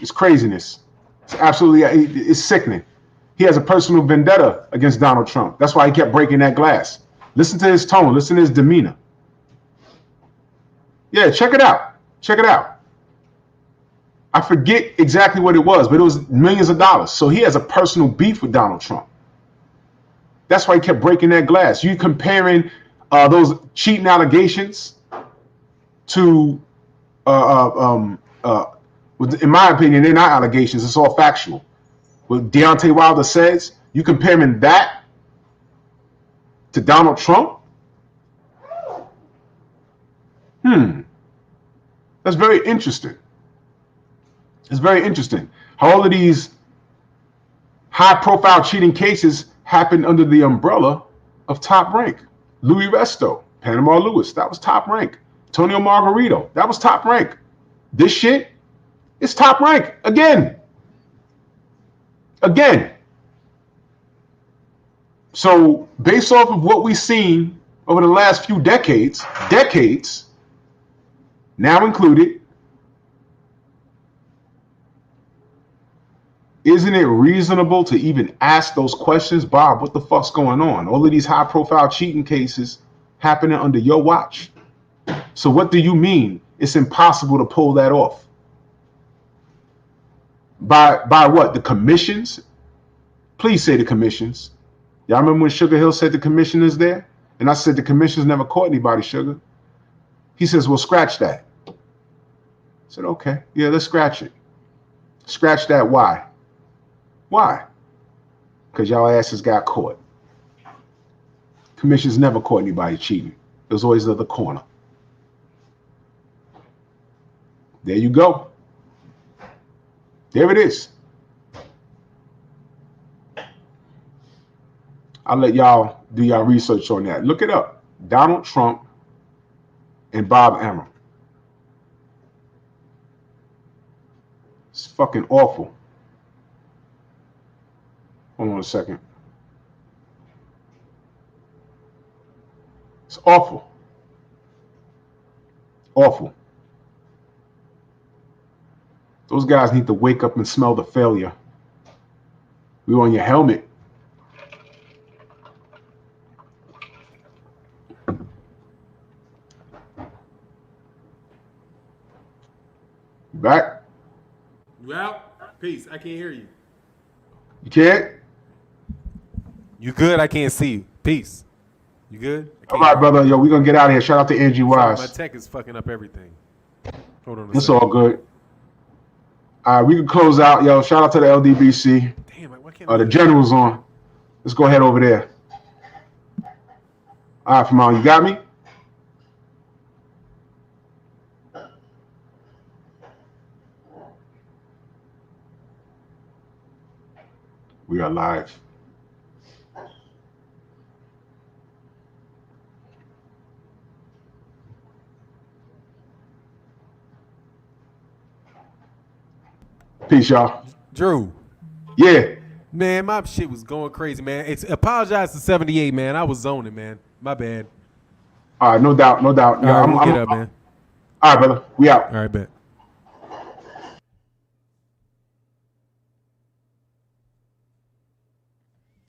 It's craziness. It's absolutely, it's sickening. He has a personal vendetta against Donald Trump. That's why he kept breaking that glass. Listen to his tone. Listen to his demeanor. Yeah, check it out. I forget exactly what it was, but it was millions of dollars. So he has a personal beef with Donald Trump. That's why he kept breaking that glass. You comparing those cheating allegations to, in my opinion, they're not allegations. It's all factual. What Deontay Wilder says, you comparing that to Donald Trump? That's very interesting. It's very interesting how all of these high-profile cheating cases happened under the umbrella of Top Rank. Louis Resto, Panama Lewis, that was Top Rank. Antonio Margarito, that was Top Rank. This shit is Top Rank again. So based off of what we've seen over the last few decades, now included, isn't it reasonable to even ask those questions? Bob, what the fuck's going on? All of these high profile cheating cases happening under your watch. So what do you mean it's impossible to pull that off? By what? The commissions? Please say the commissions. Y'all remember when Sugar Hill said the commission is there? And I said the commission's never caught anybody, Sugar. He says, well, scratch that. I said, okay, yeah, let's scratch it. Scratch that. Why? Because y'all asses got caught. Commission's never caught anybody cheating. It was always the other corner. There you go. There it is. I'll let y'all do y'all research on that. Look it up. Donald Trump and Bob Arum. It's fucking awful. Hold on a second. It's awful. Awful. Those guys need to wake up and smell the failure. We on your helmet. Back? You out? Peace. I can't hear you. You can't? You good? I can't see you. Peace. You good? All right, brother. Yo, we're going to get out of here. Shout out to Angie Sorry, my Wise. tech is fucking up everything. Hold on a It's second. all good. All right, we can close out. Yo, shout out to the LDBC. Damn it, why can't The general's on. Let's go ahead over there. All right, Famal, you got me? We are live. Peace, y'all. Drew. Yeah. Man, my shit was going crazy, man. Apologize to 78, man. I was zoning, man. My bad. All right, no doubt, no doubt. All right, we'll get up, man. All right, brother. We out. All right, bet.